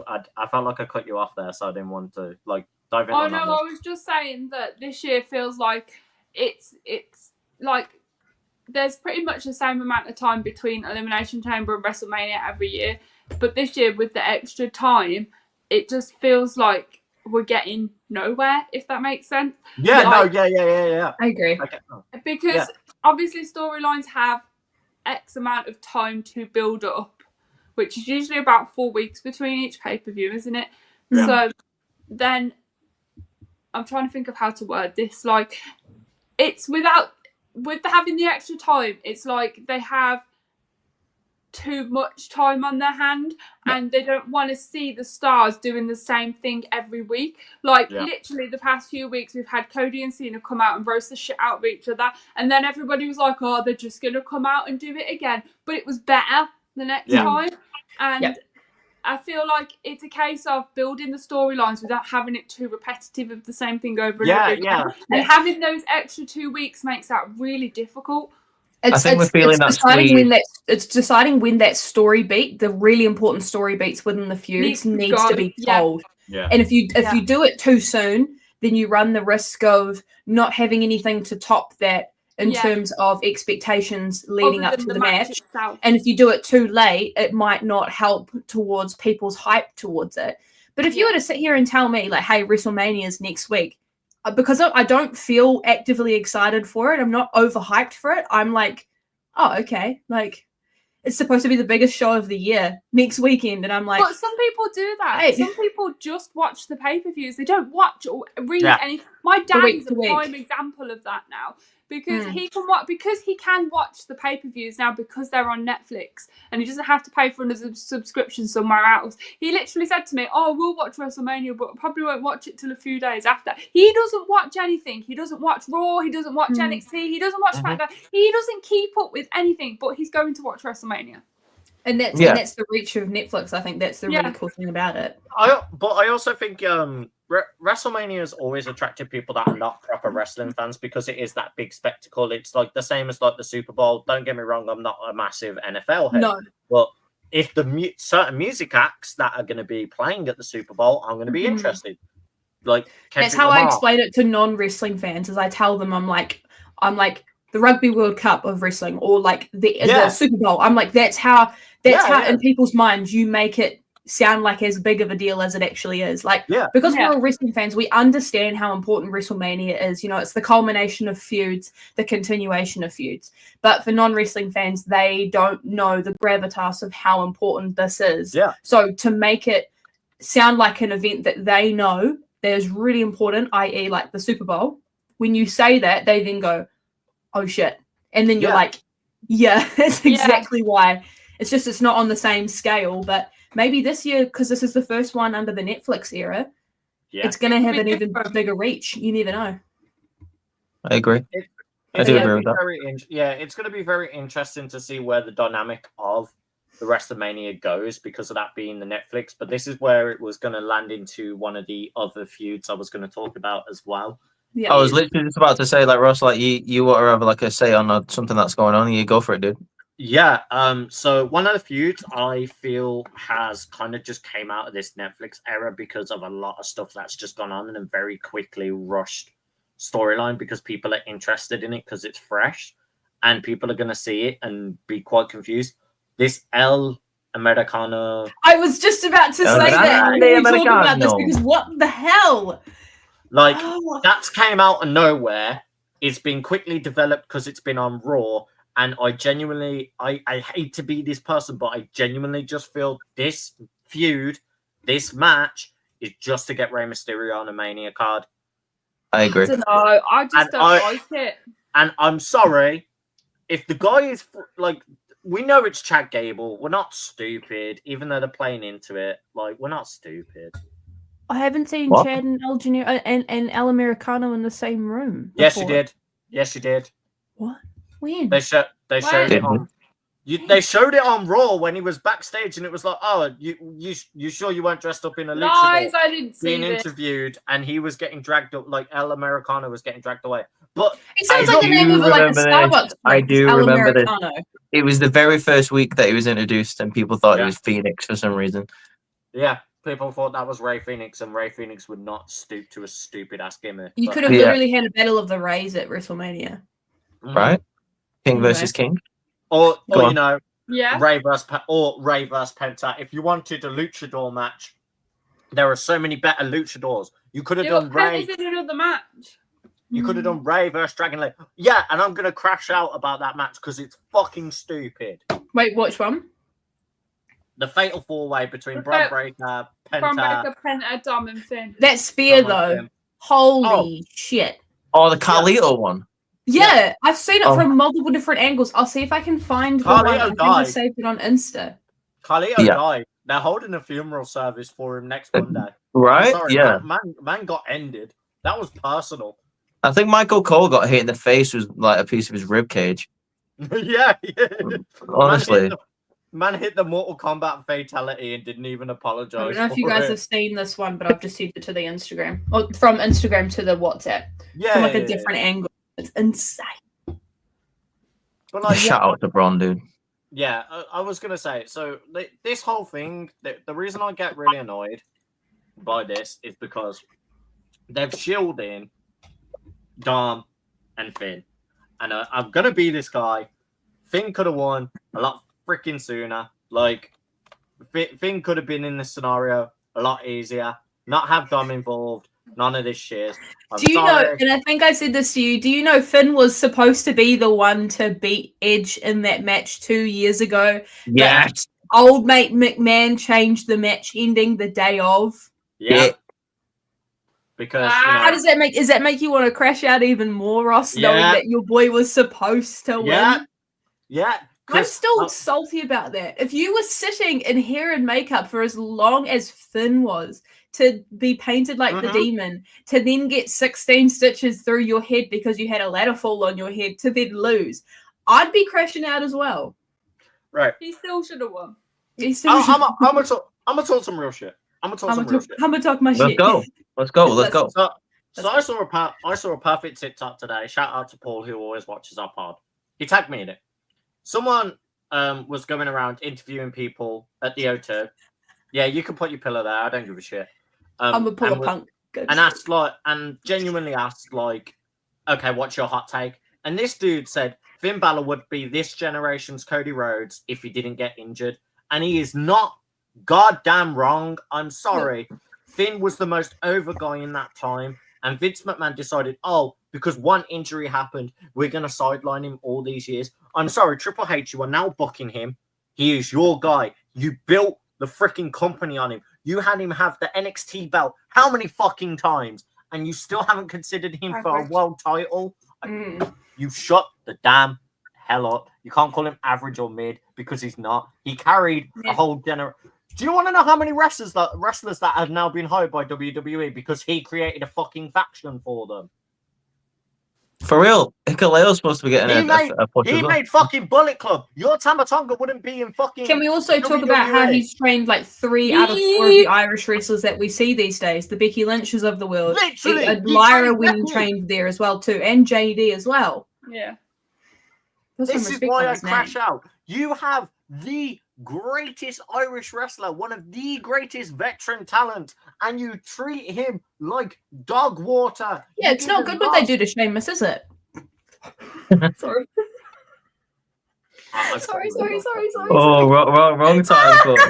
I felt like I cut you off there, so I didn't want to like dive in. Oh no, I was just saying that this year feels like it's like there's pretty much the same amount of time between Elimination Chamber and WrestleMania every year, but this year with the extra time, it just feels like we're getting nowhere. If that makes sense. Yeah. Like, Yeah. I agree. Okay. Because obviously storylines have X amount of time to build up, which is usually about 4 weeks between each pay-per-view, isn't it? Yeah. So then I'm trying to think of how to word this. Like, it's with having the extra time, it's like they have too much time on their hand and they don't want to see the stars doing the same thing every week. Like literally the past few weeks we've had Cody and Cena come out and roast the shit out of each other, and then everybody was like, oh, they're just gonna come out and do it again, but it was better the next time. And I feel like it's a case of building the storylines without having it too repetitive of the same thing over and over again. And having those extra 2 weeks makes that really difficult. I think we're feeling that squeeze. It's deciding when that story beat, the really important story beats within the feuds, needs to be told. Yeah. And if you do it too soon, then you run the risk of not having anything to top that in terms of expectations leading up to the match. Itself. And if you do it too late, it might not help towards people's hype towards it. But if you were to sit here and tell me, like, hey, WrestleMania is next week, because I don't feel actively excited for it, I'm not overhyped for it, I'm like, oh, okay. Like, it's supposed to be the biggest show of the year next weekend. And I'm like... But some people do that. Hey. Some people just watch the pay-per-views. They don't watch or read any... My dad is a prime example of that now. Because he can watch the pay-per-views now because they're on Netflix and he doesn't have to pay for another subscription somewhere else. He literally said to me, oh, we'll watch WrestleMania, but probably won't watch it till a few days after. He doesn't watch anything. He doesn't watch Raw. He doesn't watch NXT. He doesn't watch SmackDown. He doesn't keep up with anything, but he's going to watch WrestleMania. And that's the reach of Netflix. I think that's the really cool thing about it. But I also think WrestleMania has always attracted people that are not proper wrestling fans because it is that big spectacle. It's like the same as like the Super Bowl. Don't get me wrong, I'm not a massive NFL head. No. But if the certain music acts that are going to be playing at the Super Bowl, I'm going to be interested. Like that's how I explain it to non-wrestling fans. Is I tell them I'm like the Rugby World Cup of wrestling, or like the Super Bowl. I'm like that's how in people's minds you make it sound like as big of a deal as it actually is. Like, because we're all wrestling fans, we understand how important WrestleMania is. You know, it's the culmination of feuds, the continuation of feuds. But for non-wrestling fans, they don't know the gravitas of how important this is. Yeah. So to make it sound like an event that they know that is really important, i.e. like the Super Bowl, when you say that, they then go, oh shit. And then you're like, yeah, that's exactly why. It's just, it's not on the same scale, but maybe this year, because this is the first one under the Netflix era, it's going to have an even bigger reach. You never know. I agree. I do agree with that. It's going to be very interesting to see where the dynamic of the WrestleMania goes because of that being the Netflix. But this is where it was going to land into one of the other feuds I was going to talk about as well. Yeah, I was literally just about to say, like, Ross, like you want to have like a say on something that's going on. You go for it, dude. Yeah. So one of the feuds I feel has kind of just came out of this Netflix era because of a lot of stuff that's just gone on in a very quickly rushed storyline because people are interested in it because it's fresh and people are going to see it and be quite confused. This El Americano. I was just about to say that. We talk about this because what the hell? Like, that's came out of nowhere. It's been quickly developed because it's been on Raw. And I genuinely, I hate to be this person, but I genuinely just feel this feud, this match, is just to get Rey Mysterio on a Mania card. I agree. I don't know. I just don't like it. And I'm sorry, if the guy is, like, we know it's Chad Gable. We're not stupid, even though they're playing into it. Like, we're not stupid. I haven't seen Chad and El Americano in the same room before. Yes, you did. Yes, you did. What? When? They showed it on. They showed it on Raw when he was backstage, and it was like, "Oh, you sure you weren't dressed up in a luchador?" Guys, I didn't see being interviewed, and he was getting dragged up, like El Americano was getting dragged away. But it sounds like the name of like a Starbucks. I do El remember Americano. this. It was the very first week that he was introduced, and people thought it was Phoenix for some reason. Yeah, people thought that was Rey Fenix, and Rey Fenix would not stoop to a stupid ass gimmick. You could have literally had a battle of the Rays at WrestleMania, right? King versus King, or you know, Rey versus Penta. If you wanted a luchador match, there are so many better luchadors. You could have done Rey. Penta's in another match. You could have done Rey versus Dragon Lee. Yeah, and I'm gonna crash out about that match because it's fucking stupid. Wait, which one? The fatal four-way between Braun Breaker, Penta, Dom, and Finn. That spear though, holy shit! Oh, the Carlito one. Yeah, I've seen it from multiple different angles. I'll see if I can find the one. I think I saved it on Insta. Carlito died. They're holding a funeral service for him next Monday. Right? Sorry, man got ended. That was personal. I think Michael Cole got hit in the face with like a piece of his rib cage. yeah. Honestly. Man hit the Mortal Kombat fatality and didn't even apologize. I don't know if you for guys it. have seen this one, but I've just sent it to the Instagram, or from Instagram to the WhatsApp, Yeah, from like yeah, a different angle. It's insane. But like, Shout out to Bron, dude. yeah, I was gonna say. So this whole thing, the reason I get really annoyed by this is because they've shielded in Dom and Finn, and I'm gonna be this guy. Finn could have won a lot freaking sooner. Like, Finn could have been in this scenario a lot easier. Not have Dom involved. None of this shit. Do you know, and I think I said this to you, do you know Finn was supposed to be the one to beat Edge in that match 2 years ago? Yes. Old mate McMahon changed the match ending the day of. Yeah. Because How does that make? Does that make you want to crash out even more, Ross, knowing that your boy was supposed to win? Yeah. I'm still salty about that. If you were sitting in hair and makeup for as long as Finn was, to be painted like the demon, to then get 16 stitches through your head because you had a ladder fall on your head, to then lose, I'd be crashing out as well. Right. He still should have won. I'm gonna talk some real shit. I'm gonna talk my Let's shit. go. Let's go. So I saw a perfect TikTok today. Shout out to Paul, who always watches our pod. He tagged me in it. Someone was going around interviewing people at the O2. Yeah, you can put your pillow there. I don't give a shit. I'm a pull punk. And asked and genuinely asked okay, what's your hot take? And this dude said Finn Balor would be this generation's Cody Rhodes if he didn't get injured, and he is not goddamn wrong. I'm sorry. Finn was the most over guy in that time, and Vince McMahon decided, because one injury happened, we're going to sideline him all these years. I'm sorry, Triple H, you are now booking him. He is your guy. You built the freaking company on him. You had him have the NXT belt how many fucking times, and you still haven't considered him for a world title? You shut the damn hell up. You can't call him average or mid because he's not. He carried a whole generation. Do you want to know how many wrestlers that have now been hired by WWE because he created a fucking faction for them? For real, Hikaleo's supposed to be getting a push. He made fucking Bullet Club. Your Tamatonga wouldn't be in fucking. Can we also talk about how he's trained like 3 out of 4 of the Irish wrestlers that we see these days? The Becky Lynches of the world. Literally. Lyra Wynn trained there as well too, and JD as well. Yeah. This is why I crash out. You have the greatest Irish wrestler, one of the greatest veteran talent, and you treat him like dog water. Yeah, it's not good what they do to Sheamus, is it? Sorry. Sorry. Oh, wrong time, but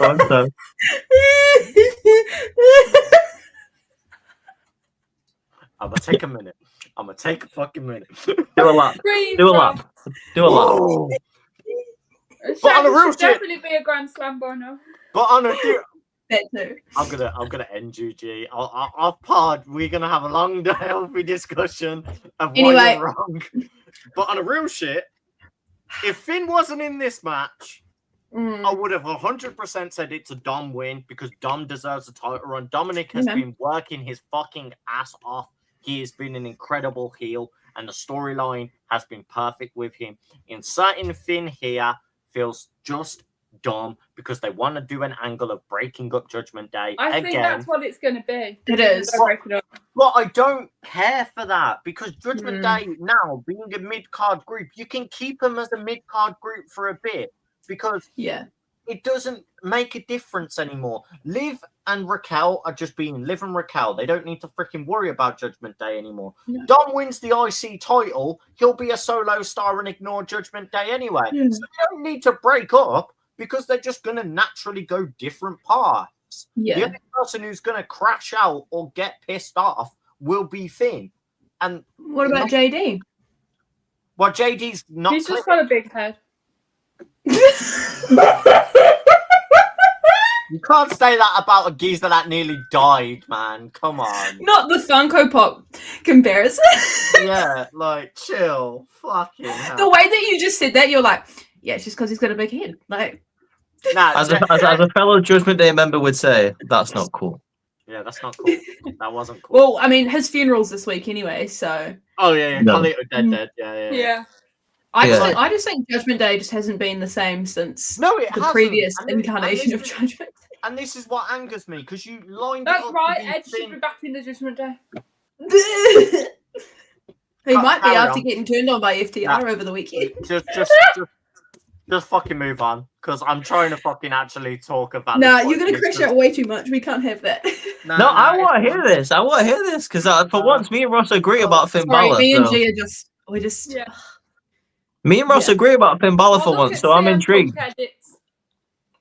wrong time. I'm gonna take a minute. I'm gonna take a fucking minute. Do a lap. Do a lap. But on a real shit, definitely be a Grand Slam Bono. But on a that too. I'm gonna end you, G. Off pod, we're gonna have a long, healthy discussion of why you're wrong. But on a real shit, if Finn wasn't in this match, I would have 100% said it's a Dom win because Dom deserves a title run. Dominic has been working his fucking ass off. He has been an incredible heel, and the storyline has been perfect with him. Inserting Finn here feels just dumb because they want to do an angle of breaking up Judgment Day. I think that's what it's going to be. It is. But I don't care for that because Judgment Day now being a mid-card group, you can keep them as a mid-card group for a bit because it doesn't make a difference anymore. Liv and Raquel are just being Liv and Raquel. They don't need to freaking worry about Judgment Day anymore. No. Dom wins the IC title. He'll be a solo star and ignore Judgment Day anyway. So they don't need to break up because they're just going to naturally go different paths. The only person who's going to crash out or get pissed off will be Finn. And what about JD? Well, JD's not. He's just got a big head. You can't say that about a geezer that nearly died, man. Come on. Not the Funko Pop comparison. Yeah, like, chill. Fucking hell. The way that you just said that, you're like, yeah, it's just because he's got a big head. Like, as a fellow Judgment Day member would say, that's not cool. Yeah, that's not cool. That wasn't cool. Well, I mean, his funeral's this week anyway, so. Oh, yeah. No. Dead. Yeah. I just think Judgment Day just hasn't been the same since No, it the hasn't. previous And this incarnation of is- Judgment. And this is what angers me, because you lined it That's up. right. to be Ed should thin. be back in the Judgment Day. He might be Carry after on. getting turned on by FTR Nah. over the weekend. Just fucking move on, because I'm trying to fucking actually talk about. Nah, this you're gonna point. crash out way too much. We can't have that. No, I it's want to hear fine. this. I want to hear this because for once, me and Ross agree about Finn Sorry, Balor. me and So. G we're just. Yeah. Me and Ross Yeah. agree about Finn Balor Oh, for look once, at so I'm CM intrigued. Punk edits.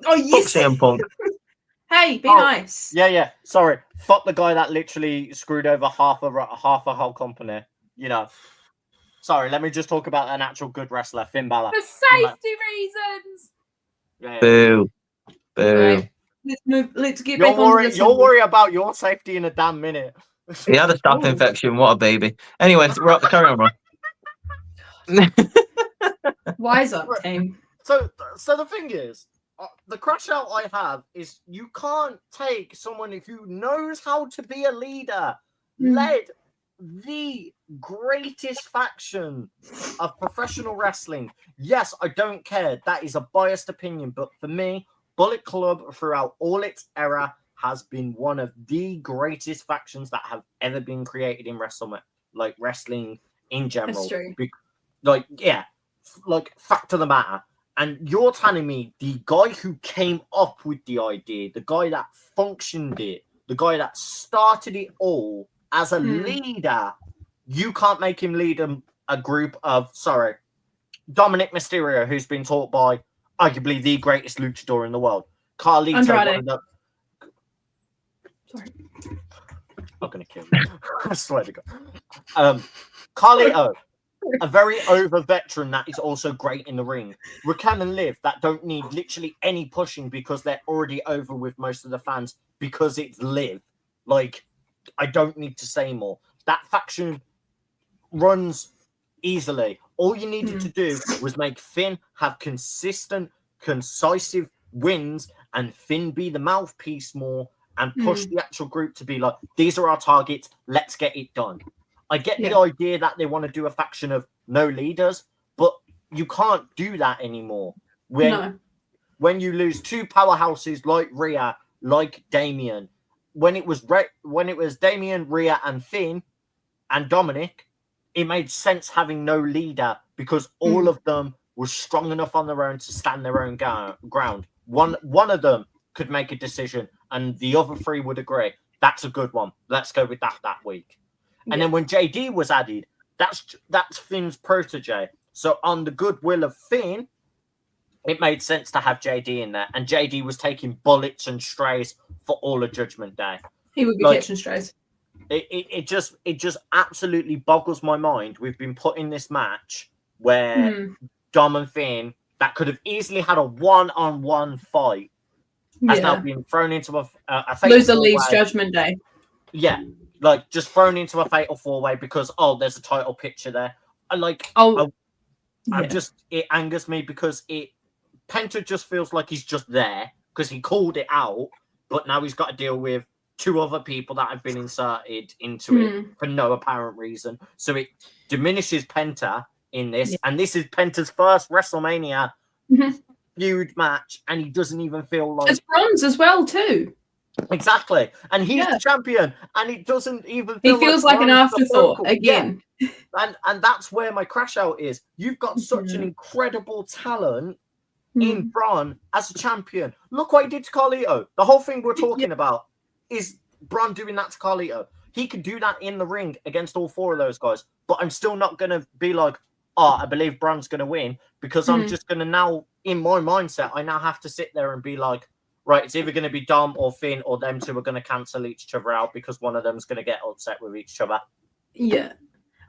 Oh Fuck yes. CM Punk. Hey, be Oh, nice. Yeah. Sorry, fuck the guy that literally screwed over half a whole company. You know. Sorry, let me just talk about an actual good wrestler, Finn Balor. For safety reasons. Yeah. Boo. Boo. Right. Let's move. Let's get back on to this. You'll worry about your safety in a damn minute. He had a staph Ooh. infection. What a baby. Anyway, carry on, Ross. Wise up, team. So the thing is, the crash out I have is you can't take someone who knows how to be a leader, led the greatest faction of professional wrestling. Yes, I don't care. That is a biased opinion, but for me, Bullet Club throughout all its era has been one of the greatest factions that have ever been created in wrestling in general. That's true. Fact of the matter. And you're telling me the guy who came up with the idea, the guy that functioned it, the guy that started it all as a leader, you can't make him lead a group of, Dominic Mysterio, who's been taught by arguably the greatest luchador in the world. Carlito. Andrade. Sorry. I'm going to kill you. I swear to God. Carlito. A very over veteran that is also great in the ring. Raquel and Liv that don't need literally any pushing because they're already over with most of the fans because it's Liv. Like, I don't need to say more. That faction runs easily. All you needed to do was make Finn have consistent, concisive wins and Finn be the mouthpiece more and push the actual group to be like, these are our targets, let's get it done. I get the idea that they want to do a faction of no leaders, but you can't do that anymore. When you lose two powerhouses like Rhea, like Damien, when it was Damien, Rhea, and Finn, and Dominic, it made sense having no leader because all of them were strong enough on their own to stand their own ground. One of them could make a decision, and the other three would agree. That's a good one. Let's go with that week. And then when JD was added, that's Finn's protege. So on the goodwill of Finn, it made sense to have JD in there. And JD was taking bullets and strays for all of Judgment Day. He would be catching strays. It just absolutely boggles my mind. We've been put in this match where Dom and Finn, that could have easily had a one-on-one fight, has now been thrown into a fatal loser leaves four-way. Judgment Day. Yeah. Like, just thrown into a fatal four-way because, there's a title picture there. It angers me because Penta just feels like he's just there because he called it out, but now he's got to deal with two other people that have been inserted into it for no apparent reason. So it diminishes Penta in this, and this is Penta's first WrestleMania feud match, and he doesn't even feel like... It's bronze as well, too. Exactly, and he's the champion, and it doesn't even. He feels like an afterthought again. Yeah. And that's where my crash out is. You've got such an incredible talent in Braun as a champion. Look what he did to Carlito. The whole thing we're talking about is Braun doing that to Carlito. He could do that in the ring against all four of those guys, but I'm still not going to be like, I believe Braun's going to win because I'm just going to now, in my mindset, I now have to sit there and be like, right, it's either going to be Dom or Finn or them two are going to cancel each other out because one of them is going to get upset with each other. Yeah.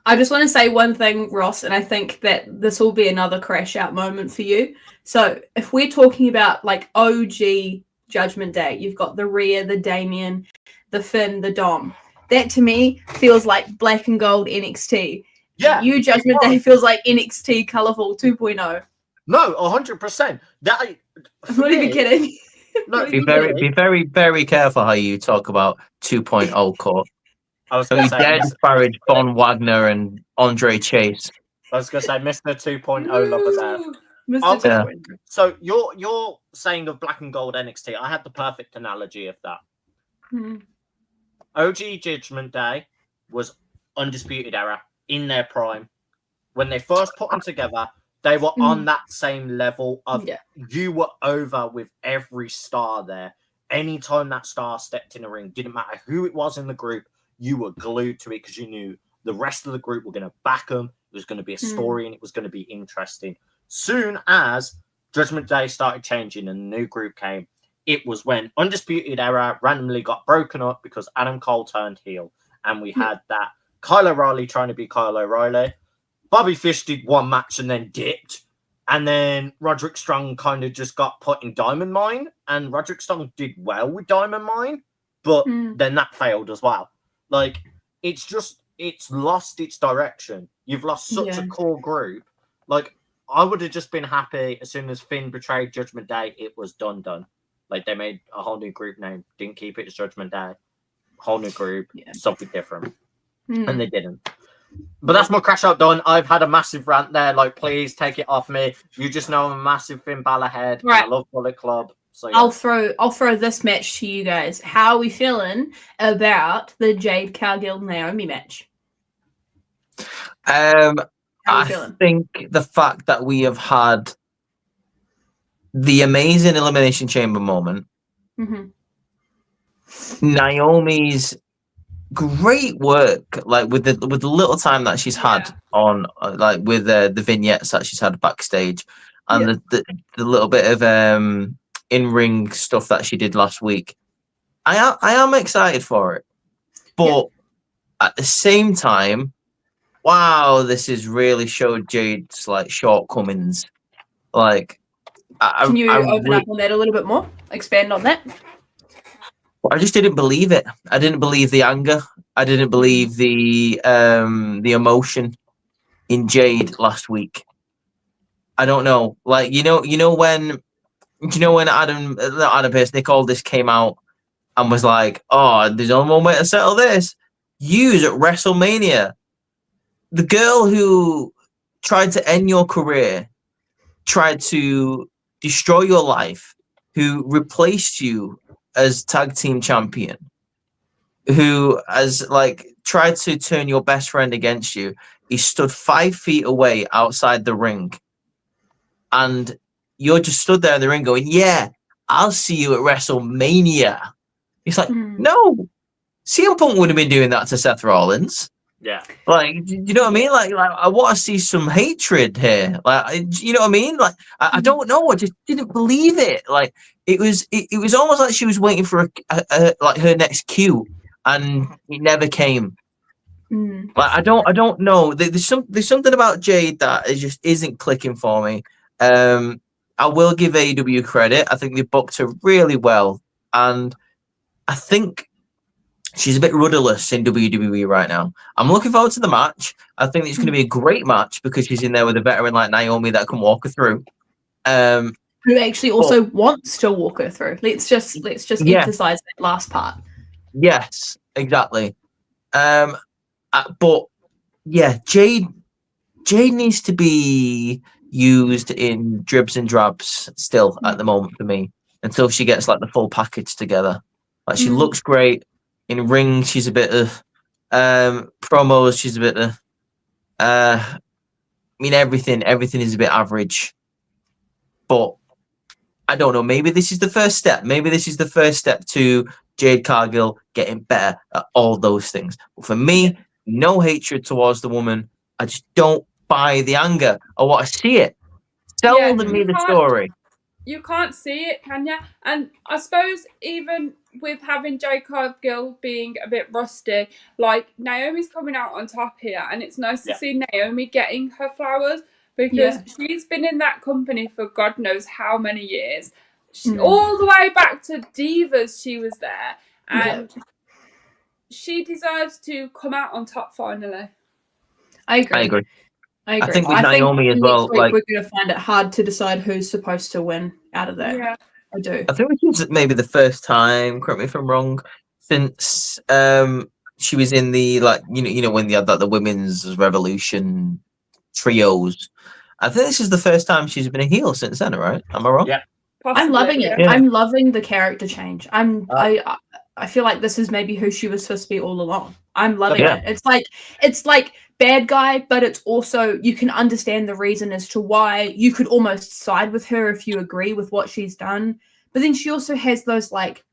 I just want to say one thing, Ross, and I think that this will be another crash out moment for you. So if we're talking about like OG Judgment Day, you've got the Rhea, the Damien, the Finn, the Dom. That to me feels like black and gold NXT. Yeah. You Judgment Day feels like NXT Colorful 2.0. No, 100%. I'm not even kidding. No, be very, very careful how you talk about 2.0 Court. I was So going you to dare say, disparage Von Wagner and Andre Chase. I was gonna say Mr. 2.0 lover there. Woo! Mr. Yeah. Two. So you're saying of Black and Gold NXT. I had the perfect analogy of that. Hmm. OG Judgment Day was Undisputed Era in their prime. When they first put them together, they were on that same level of Yeah. you were over with every star there. Anytime that star stepped in a ring, didn't matter who it was in the group, you were glued to it because you knew the rest of the group were going to back them. It was going to be a story and it was going to be interesting. Soon as Judgment Day started changing and the new group came, it was when Undisputed Era randomly got broken up because Adam Cole turned heel. And we had that Kyle O'Reilly trying to be Kyle O'Reilly. Bobby Fish did one match and then dipped. And then Roderick Strong kind of just got put in Diamond Mine. And Roderick Strong did well with Diamond Mine. But then that failed as well. Like, it's lost its direction. You've lost such a core group. Like, I would have just been happy as soon as Finn betrayed Judgment Day, it was done. Like, they made a whole new group name, didn't keep it as Judgment Day. Whole new group, something different. And they didn't. But that's my crash out done. I've had a massive rant there. Like, please take it off me. You just know I'm a massive Finn Balor head. Right. I love Bullet Club. So, yeah. I'll throw this match to you guys. How are we feeling about the Jade Cargill Naomi match? How are we I feeling? think the fact that we have had the amazing Elimination Chamber moment, Naomi's great work, like with the little time that she's had on, like with the vignettes that she's had backstage, and the little bit of in-ring stuff that she did last week. I am excited for it, but at the same time, wow, this has really showed Jade's like shortcomings. Like, Can you open up on that a little bit more? Expand on that? I just didn't believe it. I didn't believe the anger. I didn't believe the emotion in Jade last week. I don't know. Like, you know when Adam Pearce, Nick Aldis came out and was like, "Oh, there's only one way to settle this. Use at WrestleMania." The girl who tried to end your career, tried to destroy your life, who replaced you as tag team champion, who has like tried to turn your best friend against you. He stood 5 feet away outside the ring, and you're just stood there in the ring going, "Yeah, I'll see you at WrestleMania." He's like, "No, CM Punk would have been doing that to Seth Rollins." Yeah. Like, do you know what I mean? Like I want to see some hatred here. Like, you know what I mean? Like, I don't know. I just didn't believe it. Like, it was almost like she was waiting for a like her next cue, and it never came. Like, I don't know. There's something about Jade that just isn't clicking for me. I will give AEW credit. I think they booked her really well, and I think she's a bit rudderless in WWE right now. I'm looking forward to the match. I think it's going to be a great match because she's in there with a veteran like Naomi that can walk her through. Who actually also wants to walk her through. Let's just emphasize that last part. Yes, exactly. But yeah, Jade needs to be used in dribs and drabs still at the moment for me until she gets like the full package together. Like, she looks great. In ring, she's a bit of promos. She's a bit of. I mean, everything is a bit average. But I don't know. Maybe this is the first step. Maybe this is the first step to Jade Cargill getting better at all those things. But for me, no hatred towards the woman. I just don't buy the anger. I want to see it. Tell me the story. You can't see it, can you? And I suppose even with having Jade Cargill being a bit rusty, like, Naomi's coming out on top here, and it's nice to see Naomi getting her flowers because she's been in that company for God knows how many years. All the way back to Divas, she was there, and she deserves to come out on top finally. I agree. I think with Naomi as well, like, we're going to find it hard to decide who's supposed to win out of that. Yeah. I do. I think this is maybe the first time, correct me if I'm wrong, since she was in the, like, you know when they had that the women's revolution trios. I think this is the first time she's been a heel since then, right? Am I wrong? Yeah. I'm loving it. Yeah. I'm loving the character change. I feel like this is maybe who she was supposed to be all along. I'm loving Yeah. it. It's like bad guy, but it's also you can understand the reason as to why you could almost side with her if you agree with what she's done. But then she also has those like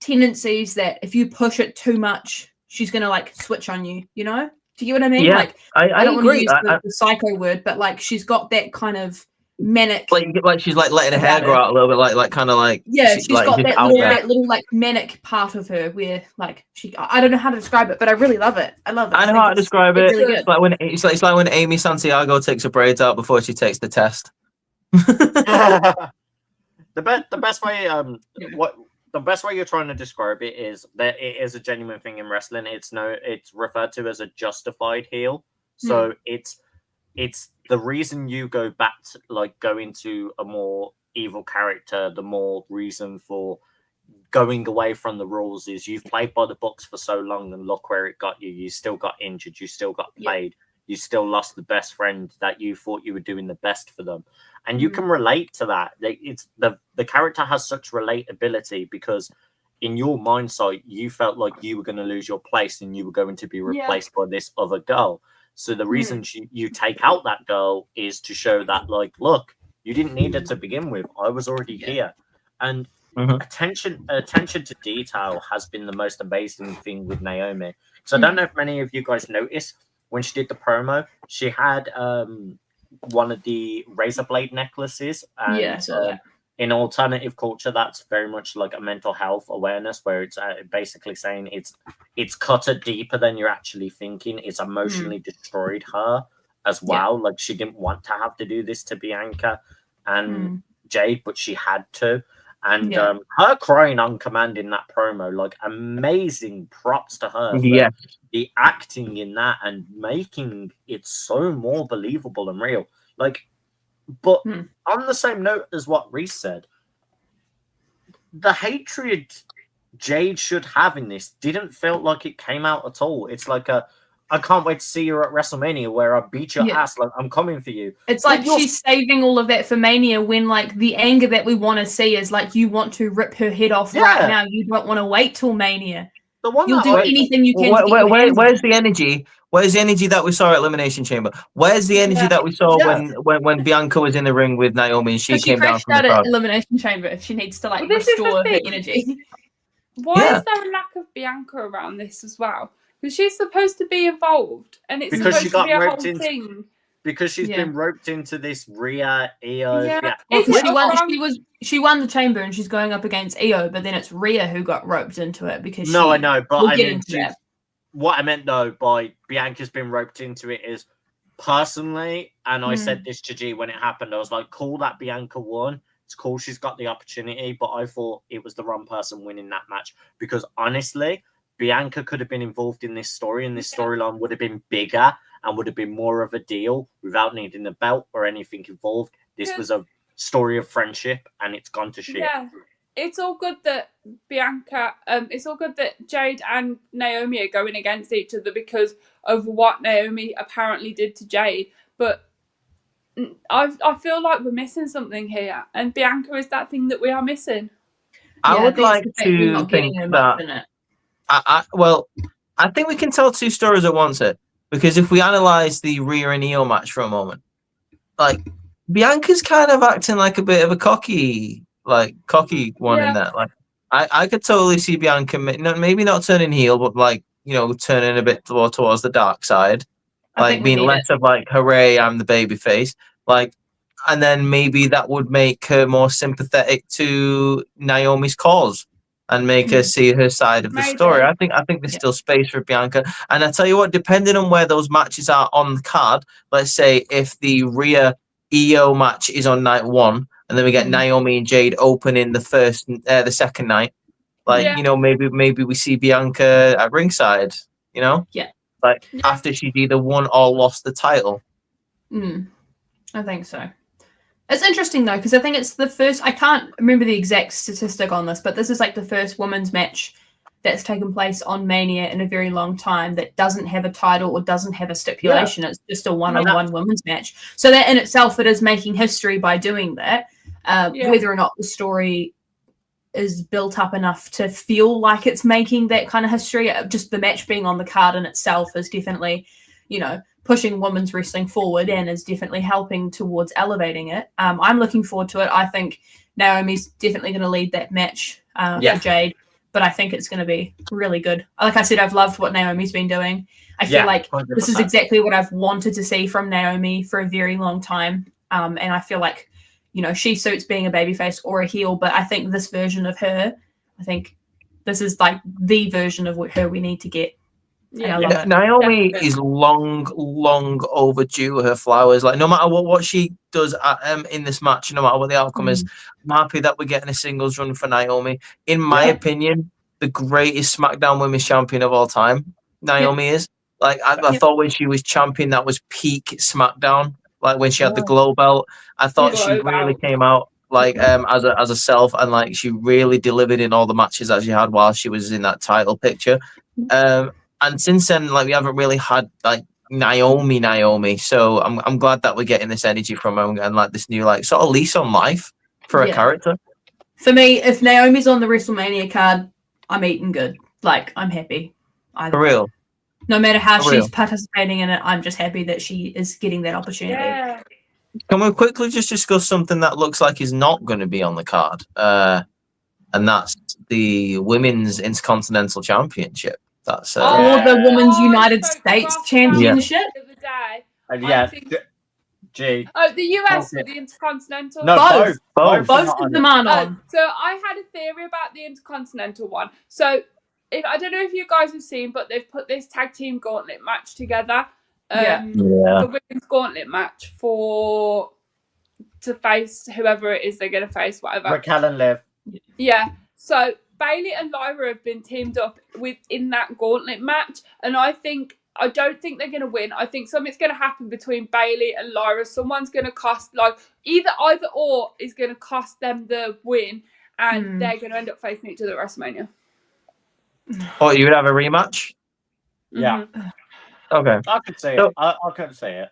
tendencies that if you push it too much, she's gonna like switch on you. You know? Do you get what I mean? Yeah, Like I don't want to agree. use the psycho word, but like she's got that kind of manic. Like she's like letting her hair grow out a little bit, like kind of like she's like, got just that out little, there. that little like manic part of her where like I don't know how to describe it, but I really love it. I love it. I know think how to describe it. it's really good. It's like when Amy Santiago takes her braids out before she takes the test. The best way the best way you're trying to describe it is that it is a genuine thing in wrestling. It's referred to as a justified heel. So it's the reason you go back to like go into a more evil character, the more reason for going away from the rules is you've played by the books for so long and look where it got you. You still got injured, you still got played, you still lost the best friend that you thought you were doing the best for them. And you can relate to that. It's the character has such relatability because in your mindset, you felt like you were going to lose your place and you were going to be replaced by this other girl. So the reason you take out that girl is to show that, like, look, you didn't need her to begin with. I was already here. And attention to detail has been the most amazing thing with Naomi. So I don't know if many of you guys noticed when she did the promo, she had one of the razor blade necklaces. And in alternative culture, that's very much like a mental health awareness where it's basically saying it's cut her deeper than you're actually thinking. It's emotionally destroyed her as well. Like she didn't want to have to do this to Bianca and Jade, but she had to. And her crying on command in that promo, like amazing props to her for the acting in that and making it so more believable and real. Like, but on the same note as what Reese said, the hatred Jade should have in this didn't feel like it came out at all. It's like I can't wait to see you at WrestleMania where I beat your ass. Like I'm coming for you. It's like she's saving all of that for Mania when like the anger that we want to see is like you want to rip her head off right now. You don't want to wait till Mania. You'll do anything you can. Where's the energy? Where's the energy that we saw at Elimination Chamber? Where's the energy that we saw when Bianca was in the ring with Naomi and she came down from the crowd? At Elimination Chamber. She needs to like restore her energy. Why is there a lack of Bianca around this as well? Because she's supposed to be involved, and it's because supposed to be a whole thing. Because she's been roped into this Rhea, Io. She won the chamber and she's going up against Io, but then it's Rhea who got roped into it because I know, but I mean, what I meant though by Bianca's been roped into it is personally, and I said this to G when it happened. I was like, cool that Bianca won. It's cool she's got the opportunity, but I thought it was the wrong person winning that match because honestly, Bianca could have been involved in this story, and this storyline would have been bigger and would have been more of a deal without needing the belt or anything involved. This was a story of friendship, and it's gone to shit. Yeah, it's all good that Bianca, it's all good that Jade and Naomi are going against each other because of what Naomi apparently did to Jade, but I feel like we're missing something here, and Bianca is that thing that we are missing. I would like to think that. I think we can tell two stories at once here. Because if we analyze the Rhea and Io match for a moment, like Bianca's kind of acting like a bit of a cocky one in that. Like I could totally see Bianca maybe not turning heel, but like turning a bit towards the dark side, like being less of like hooray, I'm the baby face, like, and then maybe that would make her more sympathetic to Naomi's cause. And make her see her side of the story. I think there's still space for Bianca. And I tell you what, depending on where those matches are on the card, let's say if the Rhea Io match is on night 1, and then we get Naomi and Jade opening the second night, maybe we see Bianca at ringside. After she's either won or lost the title. I think so. It's interesting though, because I think it's the first, I can't remember the exact statistic on this, but this is like the first women's match that's taken place on Mania in a very long time that doesn't have a title or doesn't have a stipulation. It's just a one-on-one women's match. So that in itself, it is making history by doing that. Whether or not the story is built up enough to feel like it's making that kind of history, just the match being on the card in itself is definitely, pushing women's wrestling forward and is definitely helping towards elevating it. I'm looking forward to it. I think Naomi's definitely going to lead that match for Jade, but I think it's going to be really good. Like I said, I've loved what Naomi's been doing. I feel like 100%. This is exactly what I've wanted to see from Naomi for a very long time. And I feel like, she suits being a babyface or a heel, but I think this version of her, I think this is like the version of her we need to get. Yeah, Naomi is long overdue her flowers. Like, no matter what she does in this match, no matter what the outcome is, I'm happy that we're getting a singles run for Naomi. In my opinion, the greatest SmackDown Women's Champion of all time, Naomi is. Like, I thought when she was champion, that was peak SmackDown. Like when she had the glow belt, I thought she really came out like as a self, and like she really delivered in all the matches that she had while she was in that title picture. And since then, like we haven't really had like Naomi. So I'm glad that we're getting this energy from her and like this new like sort of lease on life for a character. For me, if Naomi's on the WrestleMania card, I'm eating good. Like I'm happy. For real. No matter how she's participating in it, I'm just happy that she is getting that opportunity. Yeah. Can we quickly just discuss something that looks like is not going to be on the card? And that's the Women's Intercontinental Championship. That's or the Women's United States Championship. G. Oh, the US or the Intercontinental? No, both of them aren't on. So I had a theory about the Intercontinental one. So I don't know if you guys have seen, but they've put this tag team gauntlet match together. The women's gauntlet match to face whoever it is they're going to face, whatever. Raquel and Liv. Yeah. So Bayley and Lyra have been teamed up in that gauntlet match, and I don't think they're going to win. I think something's going to happen between Bayley and Lyra. Someone's going to cost either or is going to cost them the win, and they're going to end up facing each other at WrestleMania. Oh, you would have a rematch? Yeah. Okay. I could say it. I couldn't say it.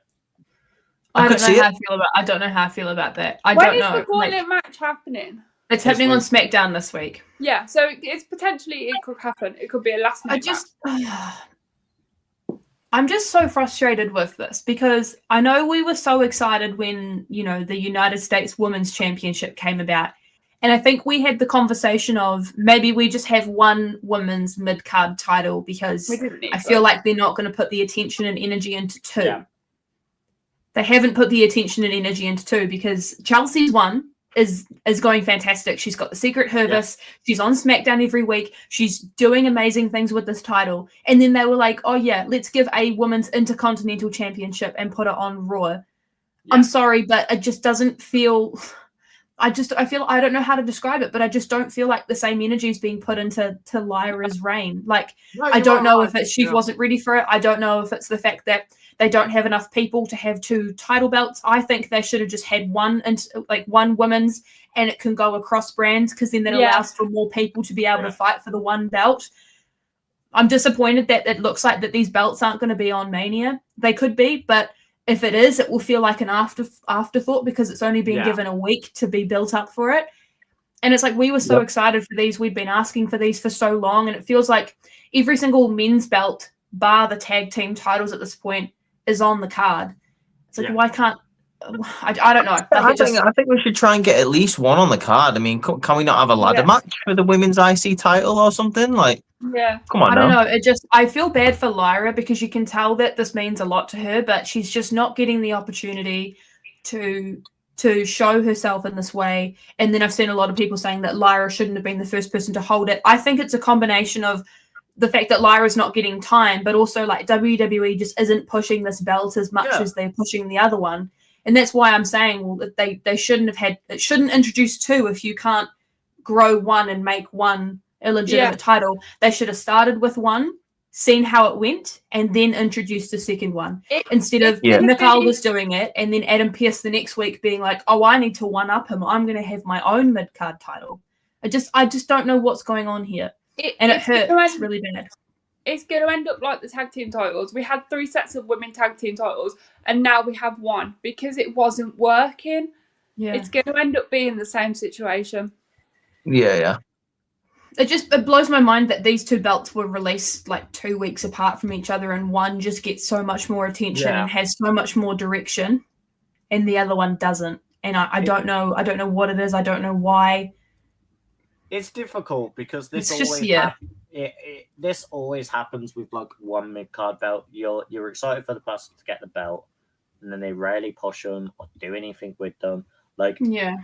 I don't know how I feel about that. When is the gauntlet match happening? It's happening on SmackDown this week. Yeah, so it's potentially it could happen. It could be a last minute match. I'm just so frustrated with this because I know we were so excited when, the United States Women's Championship came about. And I think we had the conversation of maybe we just have one women's mid-card title because I feel like they're not going to put the attention and energy into two. Yeah. They haven't put the attention and energy into two because Chelsea's one is going fantastic. She's got the secret Hervis. Yeah. She's on SmackDown every week. She's doing amazing things with this title. And then they were like, oh yeah, let's give a women's Intercontinental Championship and put it on Raw. Yeah. I'm sorry, but it just doesn't feel... I don't know how to describe it, but I just don't feel like the same energy is being put into Lyra's reign. Like, I don't know if it's she wasn't ready for it. I don't know if it's the fact that they don't have enough people to have two title belts. I think they should have just had one women's, and it can go across brands because then that allows for more people to be able to fight for the one belt. I'm disappointed that it looks like that these belts aren't going to be on Mania. They could be, but if it is, it will feel like an afterthought because it's only been given a week to be built up for it. And it's like we were so excited for these. We'd been asking for these for so long. And it feels like every single men's belt, bar the tag team titles at this point, is on the card. It's like, why can't... I don't know. I think we should try and get at least one on the card. I mean, can we not have a ladder match for the women's IC title or something? Like, come on, I don't know. I feel bad for Lyra because you can tell that this means a lot to her, but she's just not getting the opportunity to show herself in this way. And then I've seen a lot of people saying that Lyra shouldn't have been the first person to hold it. I think it's a combination of the fact that Lyra's not getting time, but also like WWE just isn't pushing this belt as much as they're pushing the other one. And that's why I'm saying that they shouldn't introduce two if you can't grow one and make one a legitimate title. They should have started with one, seen how it went, and then introduced the second one. Instead of Nick Aldis doing it and then Adam Pearce the next week being like, oh, I need to one-up him. I'm going to have my own mid-card title. I just don't know what's going on here. and it it's gonna hurts end- really bad. It's going to end up like the tag team titles. We had 3 sets of women tag team titles, and now we have 1 because it wasn't working. Yeah, It's going to end up being the same situation. Yeah. it blows my mind that these 2 belts were released like 2 weeks apart from each other, and one just gets so much more attention and has so much more direction, and the other one doesn't. And I don't know what it is. I don't know why. It's difficult because this It's just- always yeah. this always happens with like one mid card belt. You're excited for the person to get the belt, and then they rarely push them or do anything with them. Like Yeah,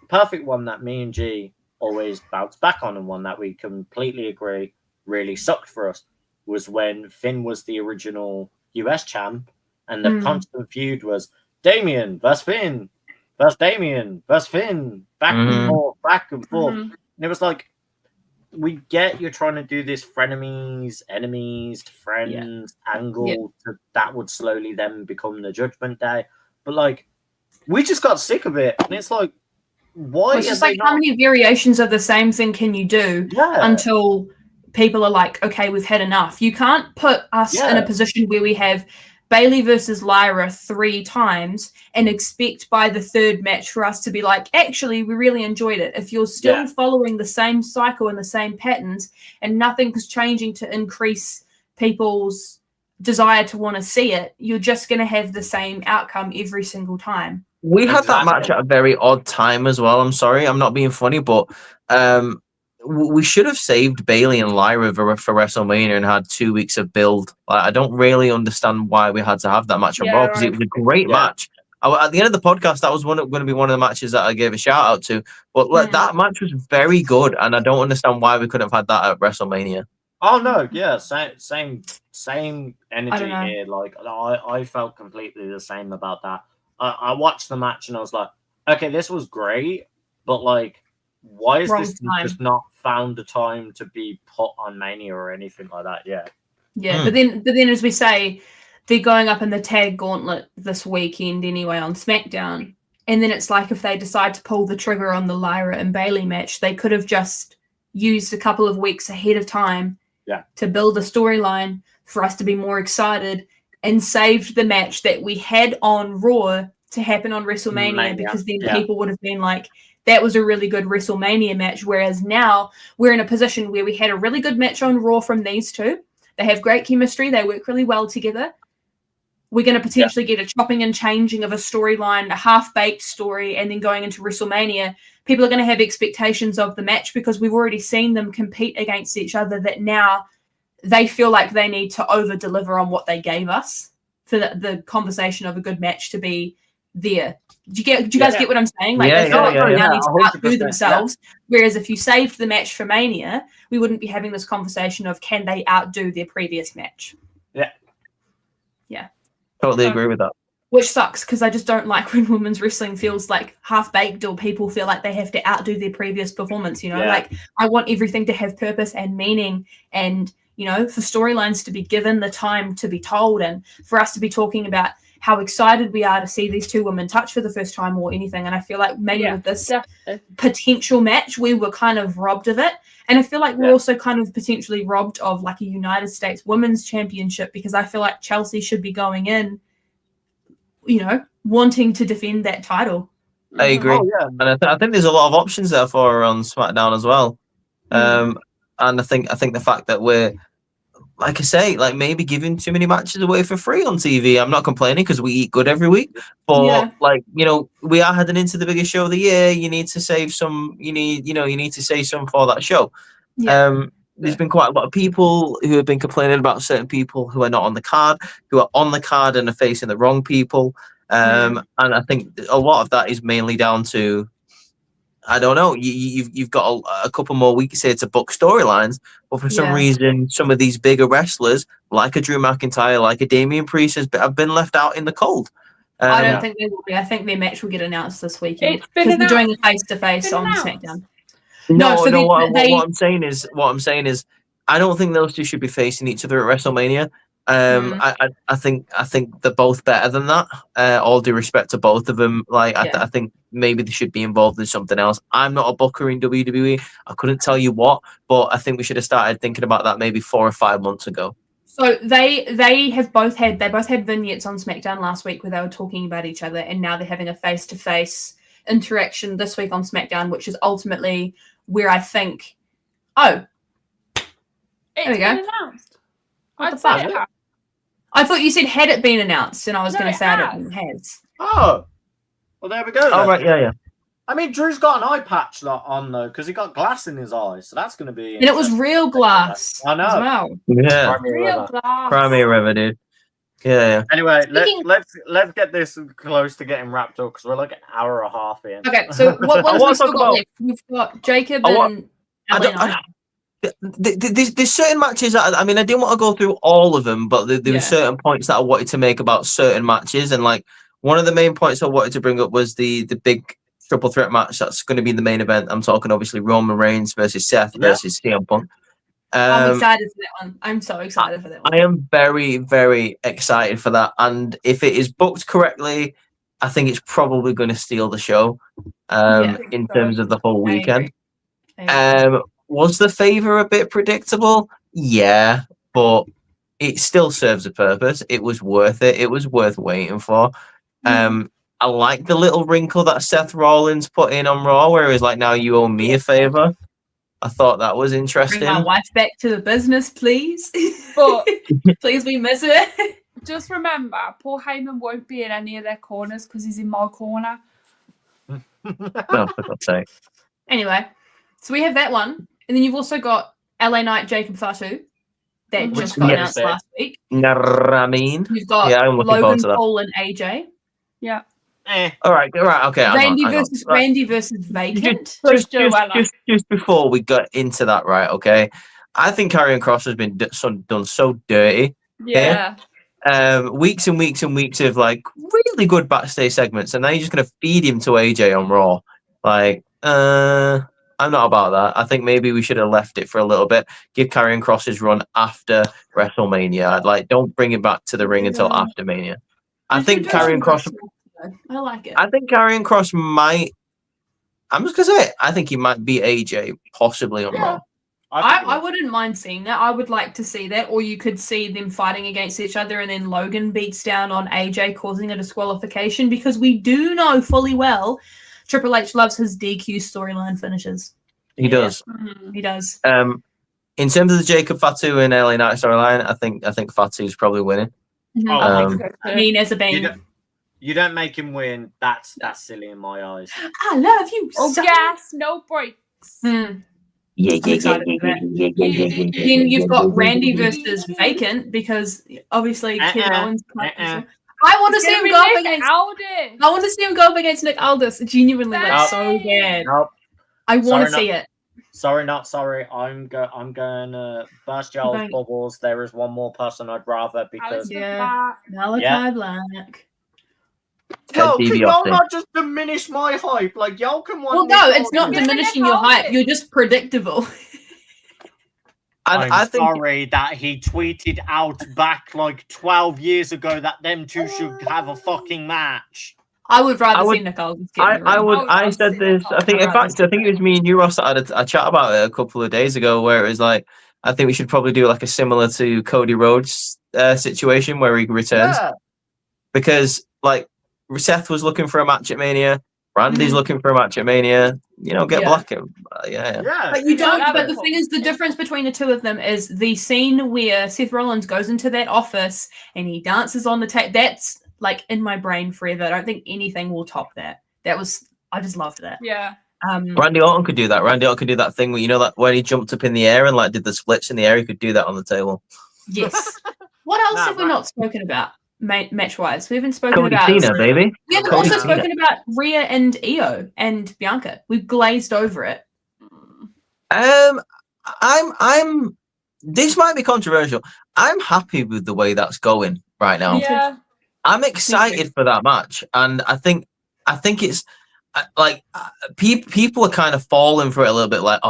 perfect one that me and G always bounce back on, and one that we completely agree really sucked for us was when Finn was the original US champ, and the constant feud was Damien versus Finn versus Damien versus Finn, back and forth. And it was like, we get you're trying to do this frenemies, enemies, friends angle that would slowly then become the Judgment Day. But like, we just got sick of it, and it's like, why? it's just like, how many variations of the same thing can you do until people are like, okay, we've had enough? You can't put us in a position where we have Bailey versus Lyra 3 times and expect by the 3rd match for us to be like, actually, we really enjoyed it. If you're still following the same cycle and the same patterns and nothing's changing to increase people's desire to want to see it, you're just going to have the same outcome every single time. We had that match at a very odd time as well. I'm sorry, I'm not being funny, but we should have saved Bailey and Lyra for WrestleMania and had 2 weeks of build. Like, I don't really understand why we had to have that match on Raw, because it was a great match. At the end of the podcast, that was going to be one of the matches that I gave a shout out to. But that match was very good, and I don't understand why we couldn't have had that at WrestleMania. Oh no, yeah, same energy here. Like, I felt completely the same about that. I watched the match and I was like, okay, this was great, but like, why is this just not found the time to be put on Mania or anything like that? Yeah. But then as we say, they're going up in the tag gauntlet this weekend anyway on SmackDown, and then it's like, if they decide to pull the trigger on the Lyra and Bailey match, they could have just used a couple of weeks ahead of time to build a storyline for us to be more excited, and saved the match that we had on Raw to happen on WrestleMania, because then people would have been like, that was a really good WrestleMania match. Whereas now we're in a position where we had a really good match on Raw from these 2. They have great chemistry. They work really well together. We're going to potentially get a chopping and changing of a storyline, a half-baked story, and then going into WrestleMania, people are going to have expectations of the match because we've already seen them compete against each other, that now they feel like they need to over-deliver on what they gave us for the conversation of a good match to be there. Do you guys get what I'm saying? Like, they feel like they now need to outdo themselves. Whereas if you saved the match for Mania, we wouldn't be having this conversation of, can they outdo their previous match? Yeah. Totally agree with that. Which sucks, because I just don't like when women's wrestling feels like half-baked, or people feel like they have to outdo their previous performance, you know? Like, I want everything to have purpose and meaning, and, you know, for storylines to be given the time to be told, and for us to be talking about how excited we are to see these 2 women touch for the first time or anything. And I feel like maybe with this potential match, we were kind of robbed of it. And I feel like we're also kind of potentially robbed of like a United States Women's Championship, because I feel like Chelsea should be going in, you know, wanting to defend that title. I agree. And I think there's a lot of options there for her on SmackDown as well. And I think the fact that we're, like I say, like, maybe giving too many matches away for free on TV. I'm not complaining, because we eat good every week. But like, you know, we are heading into the biggest show of the year. You need to save some. You need to save some for that show. There's been quite a lot of people who have been complaining about certain people who are not on the card, who are on the card and are facing the wrong people. And I think a lot of that is mainly down to, I don't know, you've got a couple more weeks here to book storylines, but for some reason, some of these bigger wrestlers, like a Drew McIntyre, like a Damian Priest, have been left out in the cold. I don't think they will be. I think their match will get announced this weekend, because they're doing a face-to-face on SmackDown. What I'm saying is, I don't think those 2 should be facing each other at WrestleMania. I think they're both better than that. All due respect to both of them. Like I think maybe they should be involved in something else. I'm not a booker in WWE. I couldn't tell you what, but I think we should have started thinking about that maybe 4 or 5 months ago. So they both had vignettes on SmackDown last week where they were talking about each other, and now they're having a face-to-face interaction this week on SmackDown, which is ultimately where I think, there we go. Announced. What the fuck? I thought you said had it been announced, and I was going to say it has. Oh, well, there we go. Oh, right, yeah. I mean, Drew's got an eye patch on though, because he got glass in his eyes, so that's going to be. And it was real glass. I know. As well. Yeah. Real glass. Crimea River, dude. Yeah. Anyway, let's get this close to getting wrapped up because we're like an hour and a half in. Okay, so what ones we still got left? We've got Jacob and There's certain matches that I didn't want to go through all of them, but there were certain points that I wanted to make about certain matches, and like one of the main points I wanted to bring up was the big triple threat match that's going to be the main event. I'm talking obviously Roman Reigns versus Seth versus CM Punk. I'm excited for that one. I'm so excited for that one. I am very, very excited for that, and if it is booked correctly, I think it's probably going to steal the show in terms of the whole weekend. Was the favor a bit predictable? Yeah, but it still serves a purpose. It was worth it. It was worth waiting for. I like the little wrinkle that Seth Rollins put in on Raw, where he was like, now you owe me a favor. I thought that was interesting. Bring my wife back to the business, please. But please, we miss it. Just remember, Paul Heyman won't be in any of their corners because he's in my corner. No, for God's sake. Anyway, so we have that one. And then you've also got LA Knight, Jacob Fatu. That just got announced last week. You've got Logan Paul and AJ. Yeah. All right, okay. Randy versus Vacant. Just before we got into that, right? Okay, I think Karrion Kross has been done so dirty. Yeah. Weeks and weeks and weeks of like really good backstage segments, and now you're just gonna feed him to AJ on Raw. Like, I'm not about that. I think maybe we should have left it for a little bit. Give Karrion Kross his run after WrestleMania. Like, don't bring him back to the ring until after Mania. I think Karrion Kross. I like it. I think Karrion Kross might. I'm just gonna say it. I think he might beat AJ possibly on Raw. I wouldn't mind seeing that. I would like to see that, or you could see them fighting against each other, and then Logan beats down on AJ, causing a disqualification. Because we do know fully well, Triple H loves his DQ storyline finishes. He does. Mm-hmm. He does. In terms of the Jacob Fatu and LA Knight storyline, I think Fatu's probably winning. Mm-hmm. As a bane. You don't make him win. That's silly in my eyes. I love you. Oh, gas, no breaks. Yeah. Then you've got Randy versus Vacant because obviously Kevin Owens. I want to see him go up against Aldis. I want to see him go up against Nick Aldis. Genuinely, like so bad. Nope. I want to see it. Sorry, not sorry. I'm going to burst y'all's bubbles. There is one more person I'd rather because Malachi Black. Yo, can y'all not just diminish my hype? Like y'all can want. Well, no, it's not diminishing your hype. You're just predictable. I'm sorry that he tweeted out back like 12 years ago that them two should have a fucking match. I would rather see Nick Aldis get I said this. I think, in fact, I think it was me and you, Ross, that had a chat about it a couple of days ago, where it was like, I think we should probably do like a similar to Cody Rhodes situation where he returns, because like Seth was looking for a match at Mania, Randy's looking for a match at Mania. You know, get Black. But you don't. But the thing is, the difference between the two of them is the scene where Seth Rollins goes into that office and he dances on the tape. That's like in my brain forever. I don't think anything will top that. I just loved that. Yeah. Randy Orton could do that. Randy Orton could do that thing where, you know, that when he jumped up in the air and like did the splits in the air, he could do that on the table. Yes. What else have we not spoken about match wise? We haven't spoken Cody about Cena, baby. We haven't also spoken about Rhea and Io and Bianca. We've glazed over it. I'm. This might be controversial. I'm happy with the way that's going right now. Yeah. I'm excited for that match, and I think it's like people are kind of falling for it a little bit. Like,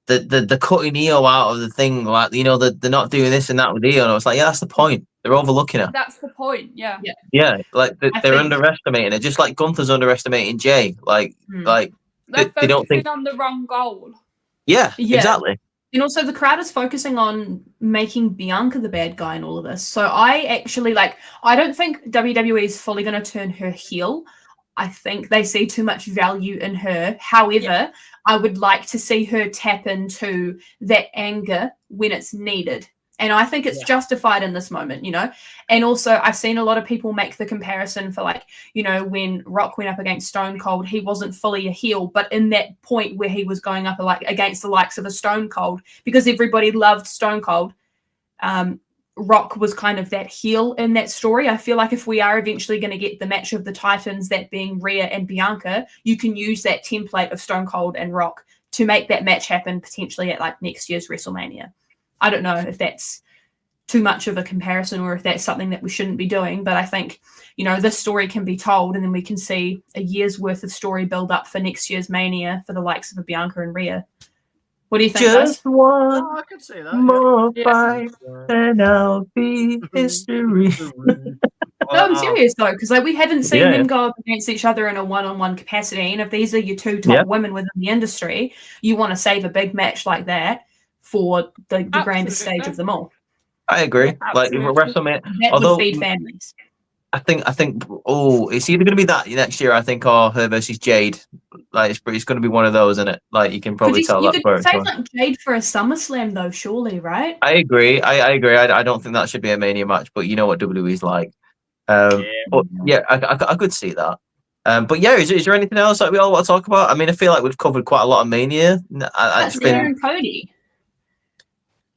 the cutting Io out of the thing, like they're not doing this and that with Io. And I was like, yeah, that's the point. They're overlooking her. That's the point. Yeah. Yeah, like they're think- underestimating her, just like Gunther's underestimating Jay. Like They're they don't think. focusing on the wrong goal. Yeah, Yeah. exactly. And also the crowd is focusing on making Bianca the bad guy in all of this. So I actually I don't think WWE is fully going to turn her heel. I think they see too much value in her. However, I would like to see her tap into that anger when it's needed. And I think it's justified in this moment, And also, I've seen a lot of people make the comparison for when Rock went up against Stone Cold, he wasn't fully a heel, but in that point where he was going up against the likes of a Stone Cold, because everybody loved Stone Cold, Rock was kind of that heel in that story. I feel like if we are eventually going to get the match of the Titans, that being Rhea and Bianca, you can use that template of Stone Cold and Rock to make that match happen potentially at next year's WrestleMania. I don't know if that's too much of a comparison or if that's something that we shouldn't be doing, but I think, this story can be told and then we can see a year's worth of story build up for next year's Mania for the likes of a Bianca and Rhea. What do you think, guys? Just one I could see that. more Yeah. fight and I'll be history. No, I'm serious though, because we haven't seen Yeah. them go up against each other in a one-on-one capacity. And if these are your two top women within the industry, you want to save a big match like that for the grandest stage of them all. I agree. Absolutely. Like WrestleMania, That although would feed families. I think it's either going to be that next year, I think, or her versus Jade. Like it's going to be one of those, isn't it? Like you can probably tell You that. could save Jade for a SummerSlam though, surely, right? I agree. I agree. I don't think that should be a Mania match, but you know what WWE's like. But yeah, I could see that. But yeah, is there anything else that we all want to talk about? I mean, I feel like we've covered quite a lot of Mania. That's Cena and Cody.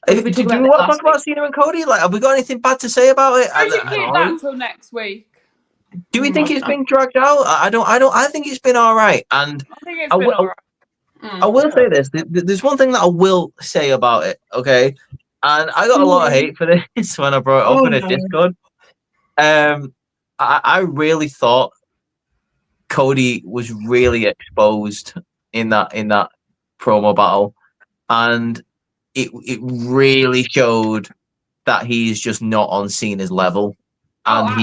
Do we want to talk about Cena and Cody? Like, have we got anything bad to say about it? I should keep that until next week. Do we think it's been dragged out? I don't. I think it's been all right. And I think it's been all right. I will say this. There's one thing that I will say about it. Okay, and I got a lot of hate for this when I brought it up in a Discord. I really thought Cody was really exposed in that promo battle, and it really showed that he's just not on Cena's level, and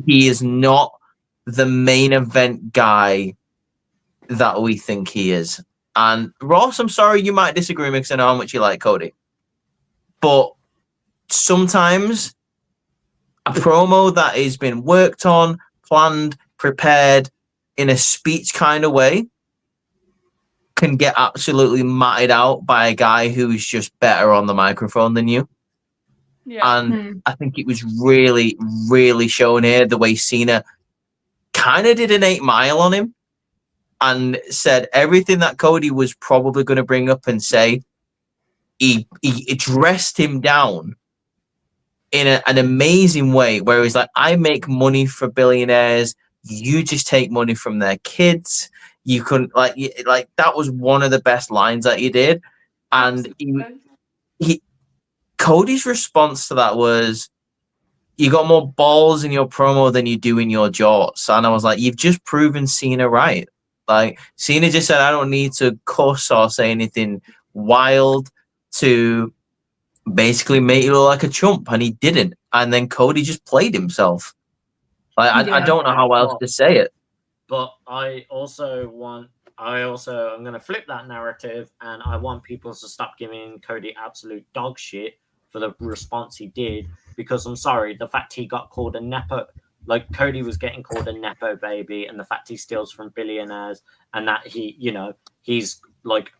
he is not the main event guy that we think he is. And Ross, I'm sorry you might disagree with me because I know how much you like Cody, but sometimes a promo that has been worked on, planned, prepared in a speech kind of way can get absolutely matted out by a guy who is just better on the microphone than you. Yeah. And I think it was really, really shown here the way Cena kind of did an 8 Mile on him and said everything that Cody was probably going to bring up and say. He dressed him down in an amazing way where he's like, I make money for billionaires. You just take money from their kids. You couldn't like that was one of the best lines that he did. And Cody's response to that was, you got more balls in your promo than you do in your jorts. And I was like, you've just proven Cena right. Like Cena just said, I don't need to cuss or say anything wild to basically make you look like a chump, and he didn't. And then Cody just played himself. Like I don't know how else to say it. But I'm going to flip that narrative, and I want people to stop giving Cody absolute dog shit for the response he did, because I'm sorry, the fact he got called a Nepo, like Cody was getting called a Nepo baby, and the fact he steals from billionaires, and that he's like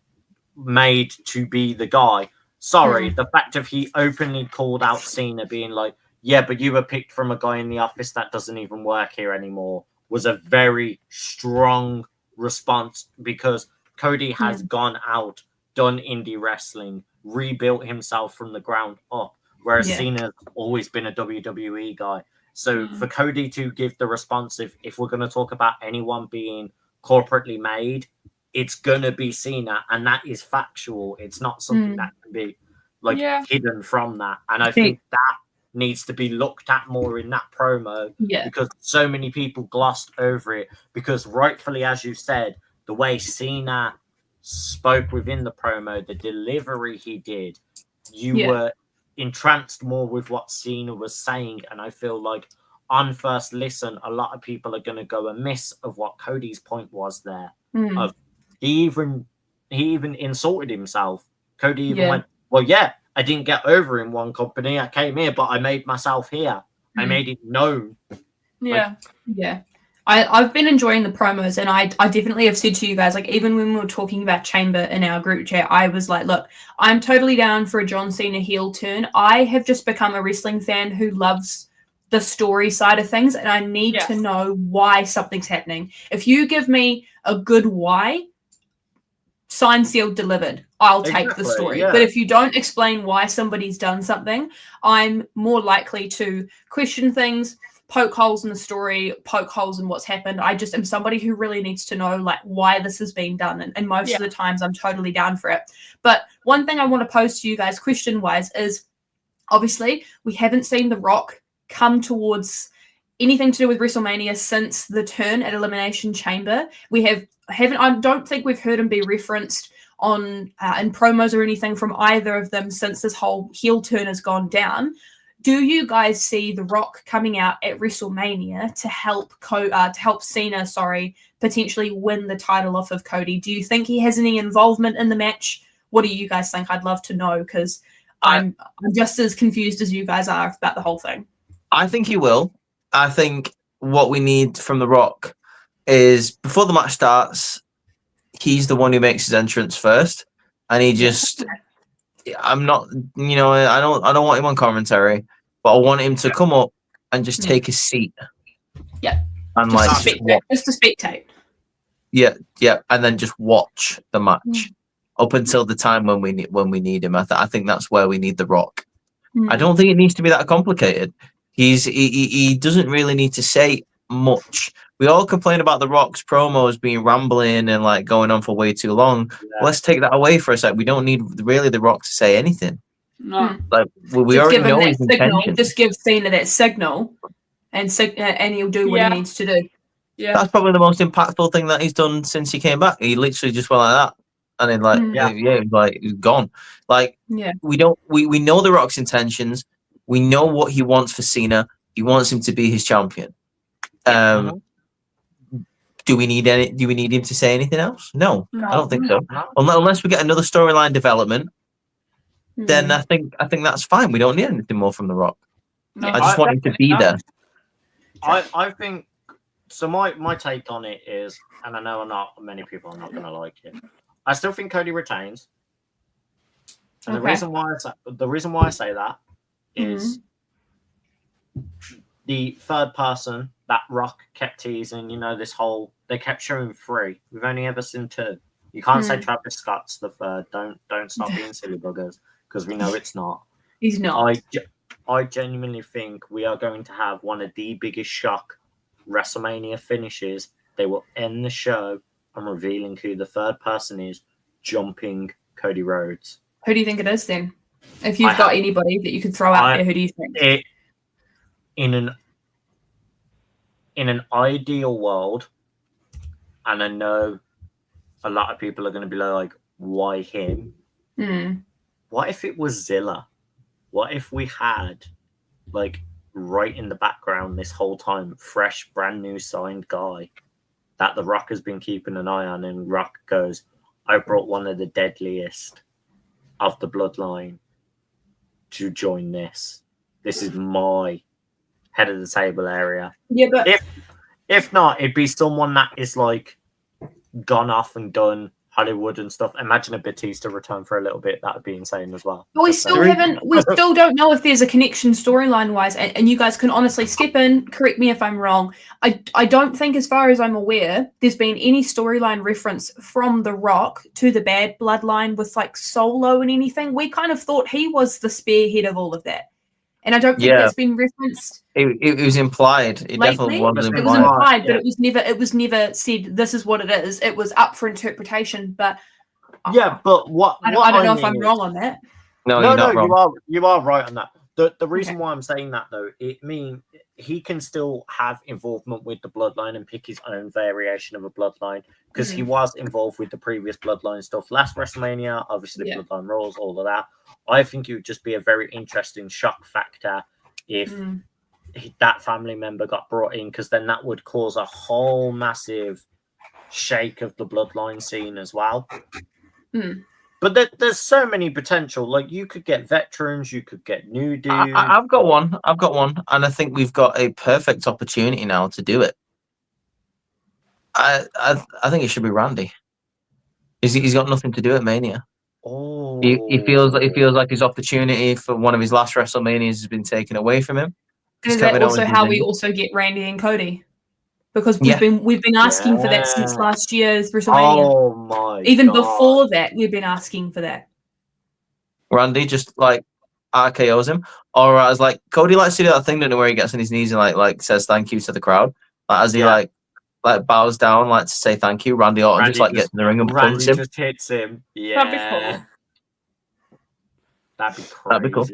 made to be the guy. Sorry, the fact of he openly called out Cena being like, yeah, but you were picked from a guy in the office that doesn't even work here anymore, was a very strong response, because Cody has gone out, done indie wrestling, rebuilt himself from the ground up, whereas Cena's always been a WWE guy. So for Cody to give the response, if we're going to talk about anyone being corporately made, it's going to be Cena, and that is factual. It's not something that can be hidden from that. And I think that needs to be looked at more in that promo, because so many people glossed over it, because rightfully, as you said, the way Cena spoke within the promo, the delivery he did, you were entranced more with what Cena was saying. And I feel like on first listen, a lot of people are going to go amiss of what Cody's point was there. Of he even insulted himself. Cody even went, well, yeah, I didn't get over in one company. I came here, but I made myself here. I made it known. Yeah. I've been enjoying the promos, and I definitely have said to you guys, like, even when we were talking about Chamber in our group chat, I was like, look, I'm totally down for a John Cena heel turn. I have just become a wrestling fan who loves the story side of things, and I need to know why something's happening. If you give me a good why, signed, sealed, delivered, I'll take the story. But if you don't explain why somebody's done something, I'm more likely to question things, poke holes in the story, poke holes in what's happened. I just am somebody who really needs to know, like, why this has been done. And most of the times I'm totally down for it. But one thing I want to pose to you guys question-wise is, obviously, we haven't seen The Rock come towards anything to do with WrestleMania since the turn at Elimination Chamber. We haven't. I don't think we've heard him be referenced on in promos or anything from either of them since this whole heel turn has gone down. Do you guys see The Rock coming out at WrestleMania to help Cena, potentially win the title off of Cody? Do you think he has any involvement in the match? What do you guys think? I'd love to know, because I'm just as confused as you guys are about the whole thing. I think he will. I think what we need from The Rock is, before the match starts, he's the one who makes his entrance first, and he just. I'm not, I don't want him on commentary, but I want him to come up and just take a seat. Yeah. And just to spectate. Yeah, and then just watch the match up until the time when we need him. I think that's where we need The Rock. I don't think it needs to be that complicated. He doesn't really need to say much. We all complain about The Rock's promos being rambling and like going on for way too long. Let's take that away for a sec. We don't need really The Rock to say anything. No. Like we already know his intention. Just give Cena that signal, and he'll do what he needs to do. Yeah, that's probably the most impactful thing that he's done since he came back. He literally just went like that, and then he's gone. Like we know The Rock's intentions. We know what he wants for Cena. He wants him to be his champion. Do we need him to say anything else? No, I don't think so. Unless we get another storyline development, then I think that's fine. We don't need anything more from The Rock. No, I just want him to be there. I think so. My take on it is, and I know not many people are not going to like it. I still think Cody retains, and the reason why I say that is the third person that Rock kept teasing. They kept showing 3. We've only ever seen 2. You can't say Travis Scott's the third. Don't stop being silly buggers, because we know it's not. He's not. I genuinely think we are going to have one of the biggest shock WrestleMania finishes. They will end the show and revealing who the third person is, jumping Cody Rhodes. Who do you think it is then? If you've got anybody that you could throw out there, who do you think? In an ideal world, and I know a lot of people are going to be like, why him? What if it was Zilla? What if we had, like, right in the background this whole time, fresh, brand new signed guy that The Rock has been keeping an eye on, and Rock goes, I brought one of the deadliest of the bloodline to join this. This is my head of the table area. Yeah, but if not, it'd be someone that is like gone off and done Hollywood and stuff. Imagine a Batista return for a little bit. That would be insane as well. But we still don't know if there's a connection storyline wise, and you guys can honestly step in, correct me if I'm wrong. I don't think, as far as I'm aware, there's been any storyline reference from The Rock to the Bad Bloodline with like Solo and anything. We kind of thought he was the spearhead of all of that. And I don't think that's been referenced. It was implied. It definitely was implied. It was implied, but it was never said this is what it is. It was up for interpretation. But but what I don't know if I'm wrong on that. No, you're not wrong. You are right on that. The reason why I'm saying that though, it means he can still have involvement with the bloodline and pick his own variation of a bloodline because he was involved with the previous bloodline stuff last WrestleMania, obviously bloodline rules, all of that. I think it would just be a very interesting shock factor if that family member got brought in, because then that would cause a whole massive shake of the bloodline scene as well. But there's so many potential. Like, you could get veterans, you could get new dudes. I've got one, and I think we've got a perfect opportunity now to do it. I think it should be Randy. He's got nothing to do at Mania. Oh, He feels like his opportunity for one of his last WrestleManias has been taken away from him. Is that also how we also get Randy and Cody? Because we've been asking for that since last year's WrestleMania. Oh my! Even before that, we've been asking for that. Randy just like RKO's him, or as like Cody likes to do that thing, don't know, where he gets on his knees and like says thank you to the crowd, like as he like bows down like to say thank you. Randy Orton just like gets in the ring and punches him. Just hits him. Yeah, that'd be cool. That'd be crazy. That'd be cool.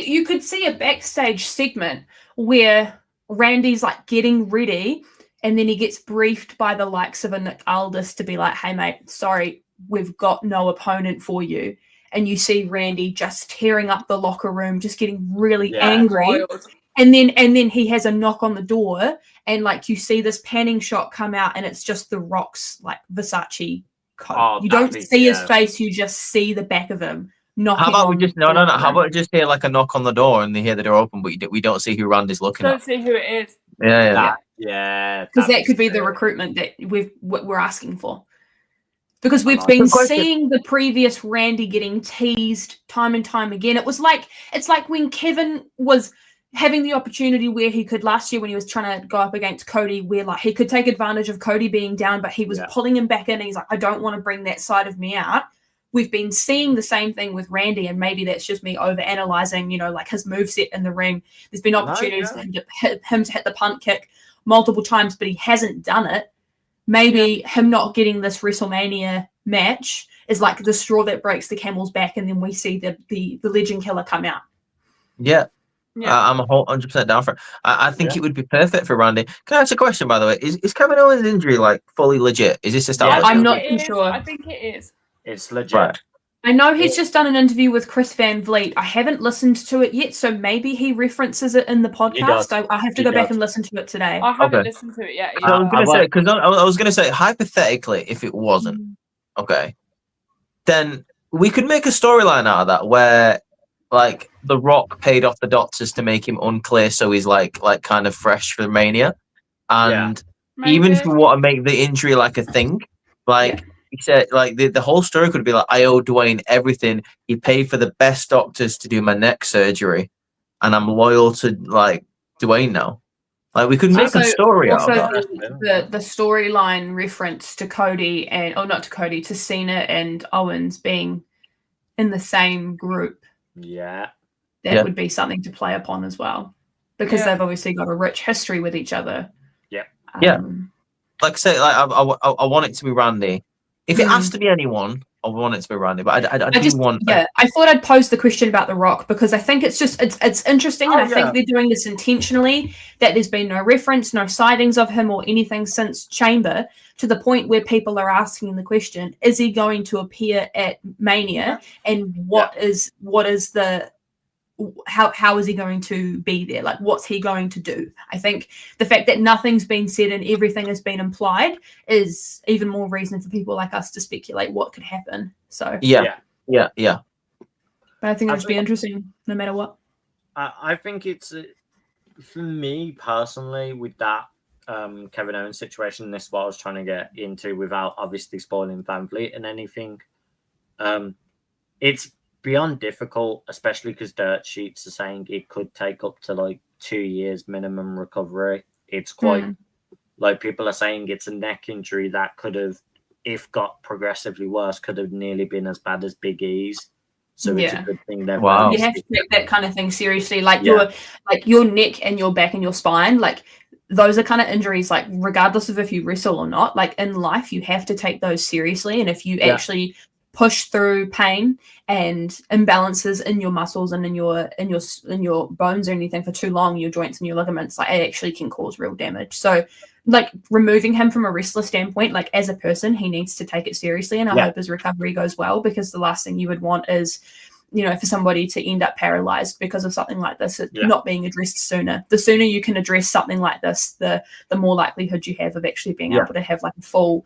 You could see a backstage segment where Randy's like getting ready, and then he gets briefed by the likes of a Nick Aldis to be like, "Hey mate, sorry, we've got no opponent for you." And you see Randy just tearing up the locker room, just getting really angry. And then he has a knock on the door, and like you see this panning shot come out, and it's just the Rock's like Versace coat. Oh, you don't see his face, you just see the back of him knocking. How about we on just no? How about just hear like a knock on the door and they hear the door open, but we don't see who Randy's looking Don't at. see who it is. Yeah. Because that could be the recruitment that we're asking for. Because we've been seeing the previous Randy getting teased time and time again. It's like when Kevin was having the opportunity where he could last year when he was trying to go up against Cody, where like he could take advantage of Cody being down, but he was pulling him back in. And he's like, I don't want to bring that side of me out. We've been seeing the same thing with Randy, and maybe that's just me over-analyzing, like his moveset in the ring. There's been opportunities for him to hit the punt kick multiple times, but he hasn't done it. Maybe him not getting this WrestleMania match is like the straw that breaks the camel's back, and then we see the Legend Killer come out. Yeah. I'm 100% down for it. I think it would be perfect for Randy. Can I ask a question, by the way? Is Kevin Owens' injury like fully legit? Is this established? I'm not too sure. I think it is. It's legit. Right. I know he's just done an interview with Chris Van Vliet. I haven't listened to it yet, so maybe he references it in the podcast. I have to go back and listen to it today. I haven't listened to it yet. I was going to say, because I was going to say, hypothetically, if it wasn't, then we could make a storyline out of that where, like, The Rock paid off the doctors to make him unclear, so he's like kind of fresh for Mania, and even if we want to make the injury like a thing, like. He said, like, the whole story could be like, I owe Dwayne everything. He paid for the best doctors to do my neck surgery, and I'm loyal to, like, Dwayne now. Like, we could make a story out of that. The storyline reference to Cody to Cena and Owens being in the same group. Yeah. That would be something to play upon as well, because they've obviously got a rich history with each other. Yeah. Like I say, like I want it to be Randy. If it has to be anyone, I want it to be Randy. But I want. Yeah, I thought I'd pose the question about The Rock because I think it's interesting, and I think they're doing this intentionally. That there's been no reference, no sightings of him or anything since Chamber, to the point where people are asking the question: is he going to appear at Mania? And what is the how is he going to be there? Like, what's he going to do? I think the fact that nothing's been said and everything has been implied is even more reason for people like us to speculate what could happen. So yeah. But I think it would be interesting no matter what. I think it's for me personally with that Kevin Owens situation. This is what I was trying to get into without obviously spoiling Van Vliet and anything. It's beyond difficult, especially because dirt sheets are saying it could take up to like 2 years minimum recovery. It's quite like people are saying it's a neck injury that could have, if got progressively worse, could have nearly been as bad as Big E's. So it's a good thing that you have to take that kind of thing seriously. Like your neck and your back and your spine, like those are kind of injuries, like regardless of if you wrestle or not, like in life, you have to take those seriously. And if you actually push through pain and imbalances in your muscles and in your bones or anything for too long, your joints and your ligaments, like it actually can cause real damage. So like removing him from a wrestler standpoint, like as a person, he needs to take it seriously, and I hope his recovery goes well, because the last thing you would want is, you know, for somebody to end up paralyzed because of something like this, not being addressed sooner. The sooner you can address something like this, the more likelihood you have of actually being able to have like a full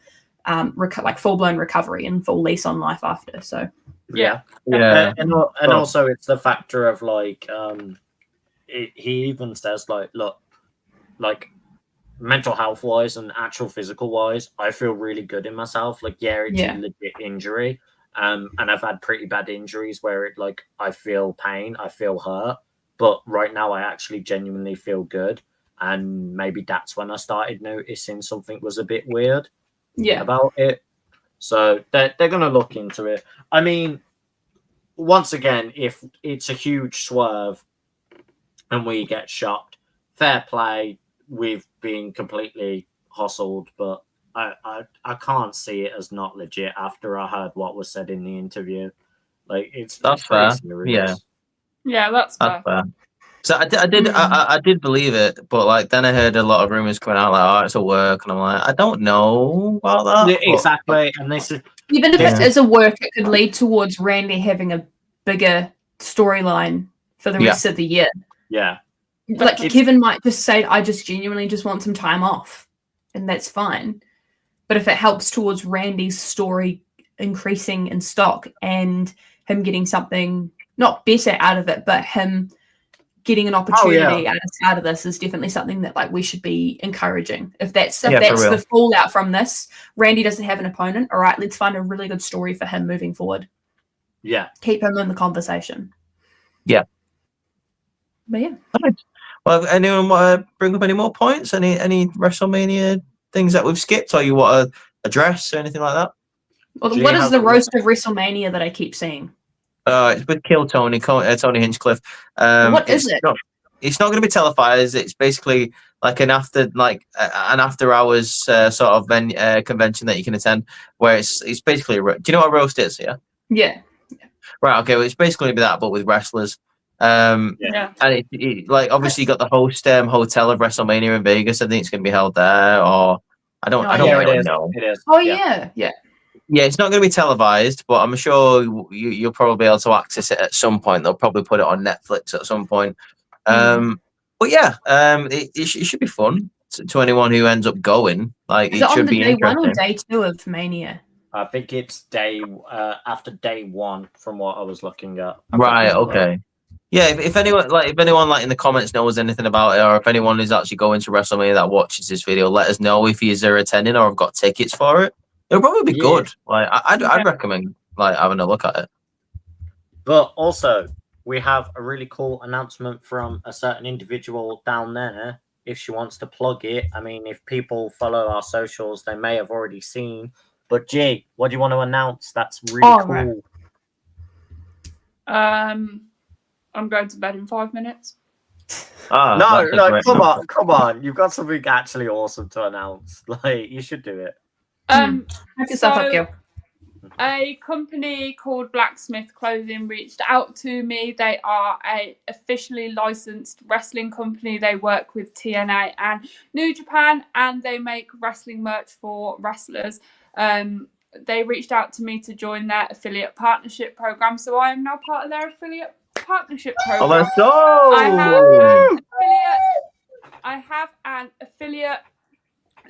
full-blown recovery and full lease on life after. So and also it's the factor of like he even says like, look, like mental health wise and actual physical wise, I feel really good in myself. Like it's a legit injury, and I've had pretty bad injuries where it like I feel pain, I feel hurt, but right now I actually genuinely feel good. And maybe that's when I started noticing something was a bit weird about it. So they're going to look into it. I mean, once again, if it's a huge swerve and we get shocked, fair play, we've been completely hustled, but I can't see it as not legit after I heard what was said in the interview. Like that's fair. Serious. Yeah, that's fair. So I did believe it, but like then I heard a lot of rumors coming out like, oh, it's a work, and I'm like, I don't know about that. Yeah, exactly. And this is even if it is a work, it could lead towards Randy having a bigger storyline for the rest of the year. Yeah. Like Kevin might just say, I just genuinely just want some time off, and that's fine. But if it helps towards Randy's story increasing in stock and him getting something not better out of it, but him getting an opportunity out of this is definitely something that like we should be encouraging. If that's the fallout from this, Randy doesn't have an opponent. All right, let's find a really good story for him moving forward. Yeah. Keep him in the conversation. Yeah. But yeah. Well, anyone want to bring up any more points? Any WrestleMania things that we've skipped, or you want to address or anything like that? Well, what is the roast of WrestleMania that I keep seeing? It's with Tony Hinchcliffe. What is it? It's not going to be televised. It's basically like an after hours sort of convention that you can attend, where it's basically do you know what a roast is? Yeah. Right. Okay. Well, it's basically that, but with wrestlers. And it like obviously you got the host hotel of WrestleMania in Vegas. I think it's going to be held there, or I don't really know. It is. Oh yeah. Yeah, it's not going to be televised, but I'm sure you'll probably be able to access it at some point. They'll probably put it on Netflix at some point. But yeah, it should be fun to anyone who ends up going. Like, is it should on be day interesting. 1 or day 2 of Mania? I think it's after day 1 from what I was looking at. Right. Okay. Yeah. If anyone in the comments knows anything about it, or if anyone is actually going to WrestleMania that watches this video, let us know if you're attending or have got tickets for it. It'll probably be good. Like I'd recommend like having a look at it. But also, we have a really cool announcement from a certain individual down there. If she wants to plug it, I mean, if people follow our socials, they may have already seen. But G, what do you want to announce? That's really cool. I'm going to bed in 5 minutes. No, come on. You've got something actually awesome to announce. Like, you should do it. A company called Blacksmith Clothing reached out to me. They are a officially licensed wrestling company. They work with TNA and New Japan, and they make wrestling merch for wrestlers. They reached out to me to join their affiliate partnership program, so I am now part of their affiliate partnership program. Oh, let's go! I have an affiliate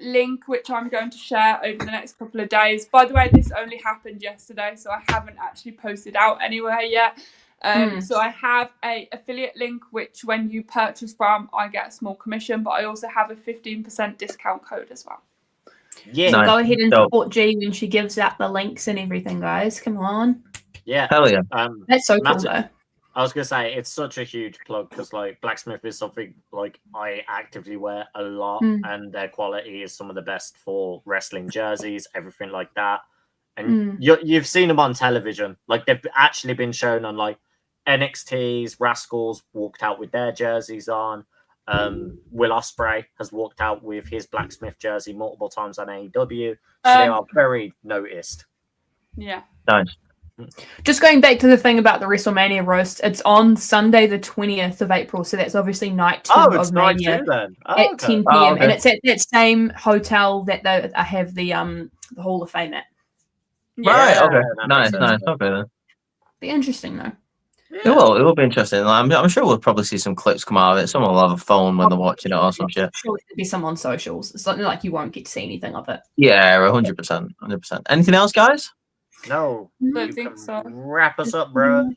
link which I'm going to share over the next couple of days. By the way, this only happened yesterday, so I haven't actually posted out anywhere yet. So I have a affiliate link which when you purchase from, I get a small commission, but I also have a 15% discount code as well. Yeah, so go ahead and support G when she gives out the links and everything, guys. Come on. Yeah. Hell yeah. That's so cool though. I was gonna say it's such a huge plug because like Blacksmith is something like I actively wear a lot, and their quality is some of the best for wrestling jerseys, everything like that. And you've seen them on television, like they've actually been shown on like NXT's Rascals walked out with their jerseys on. Will Ospreay has walked out with his Blacksmith jersey multiple times on AEW, so they are very noticed. Yeah. Nice. Just going back to the thing about the WrestleMania roast, it's on Sunday the 20th of April, so that's obviously night 2 Oh, it's of night Mania 2 then. Oh, at okay. 10 p.m. Oh, okay. And it's at that same hotel that they have the Hall of Fame at. Right. Yeah, Okay. that Nice. makes Nice. sense. Okay then. Be interesting though. It will. It will be interesting. I'm sure we'll probably see some clips come out of it. Someone will have a phone when they're watching it or some shit. Sure, there'll be some on socials. It's not like you won't get to see anything of it. Yeah, 100%. 100%. Anything else, guys? No, Don't you think can so. wrap us up, bro.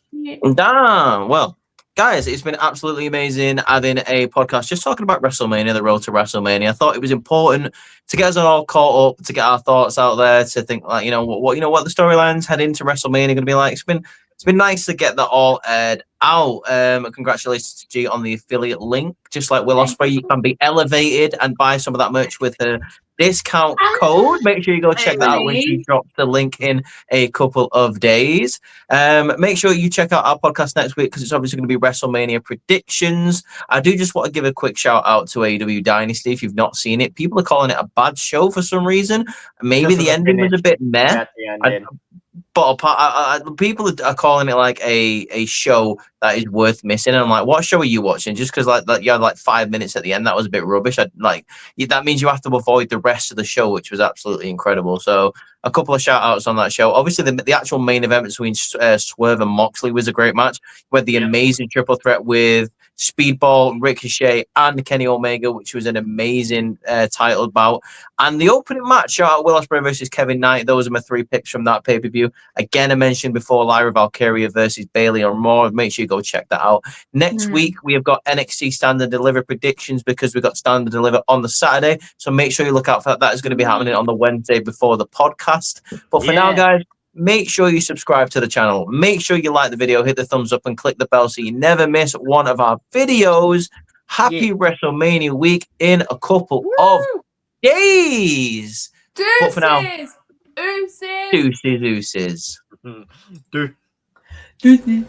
Damn. Well, guys, it's been absolutely amazing having a podcast just talking about WrestleMania, the road to WrestleMania. I thought it was important to get us all caught up, to get our thoughts out there, to think like, what the storylines head into WrestleMania are going to be like. It's been nice to get that all aired out. Congratulations to G on the affiliate link. Just like Will Ospreay, you can be elevated and buy some of that merch with her discount code. Make sure you go check that out when she drops the link in a couple of days. Make sure you check out our podcast next week because it's obviously going to be WrestleMania predictions. I do just want to give a quick shout out to AEW Dynasty. If you've not seen it, people are calling it a bad show for some reason. Maybe the ending was a bit meh. Yeah, the ending. But people are calling it like a show that is worth missing. And I'm like, what show are you watching? Just because like you had like 5 minutes at the end, that was a bit rubbish. That means you have to avoid the rest of the show, which was absolutely incredible. So a couple of shout outs on that show. Obviously, the actual main event between Swerve and Moxley was a great match. We had the amazing triple threat with Speedball, Ricochet, and Kenny Omega, which was an amazing title bout. And the opening match, shout out Will Ospreay versus Kevin Knight. Those are my 3 picks from that pay-per-view. Again, I mentioned before Lyra Valkyria versus Bayley or more. Make sure you go check that out. Next week, we have got NXT Stand and Deliver predictions because we've got Stand and Deliver on the Saturday. So make sure you look out for that. That is going to be happening on the Wednesday before the podcast. But for now, guys, make sure you subscribe to the channel. Make sure you like the video, hit the thumbs up, and click the bell so you never miss one of our videos. Happy WrestleMania week in a couple of days. But for now, Deuces. deuces. Dude. Deuces.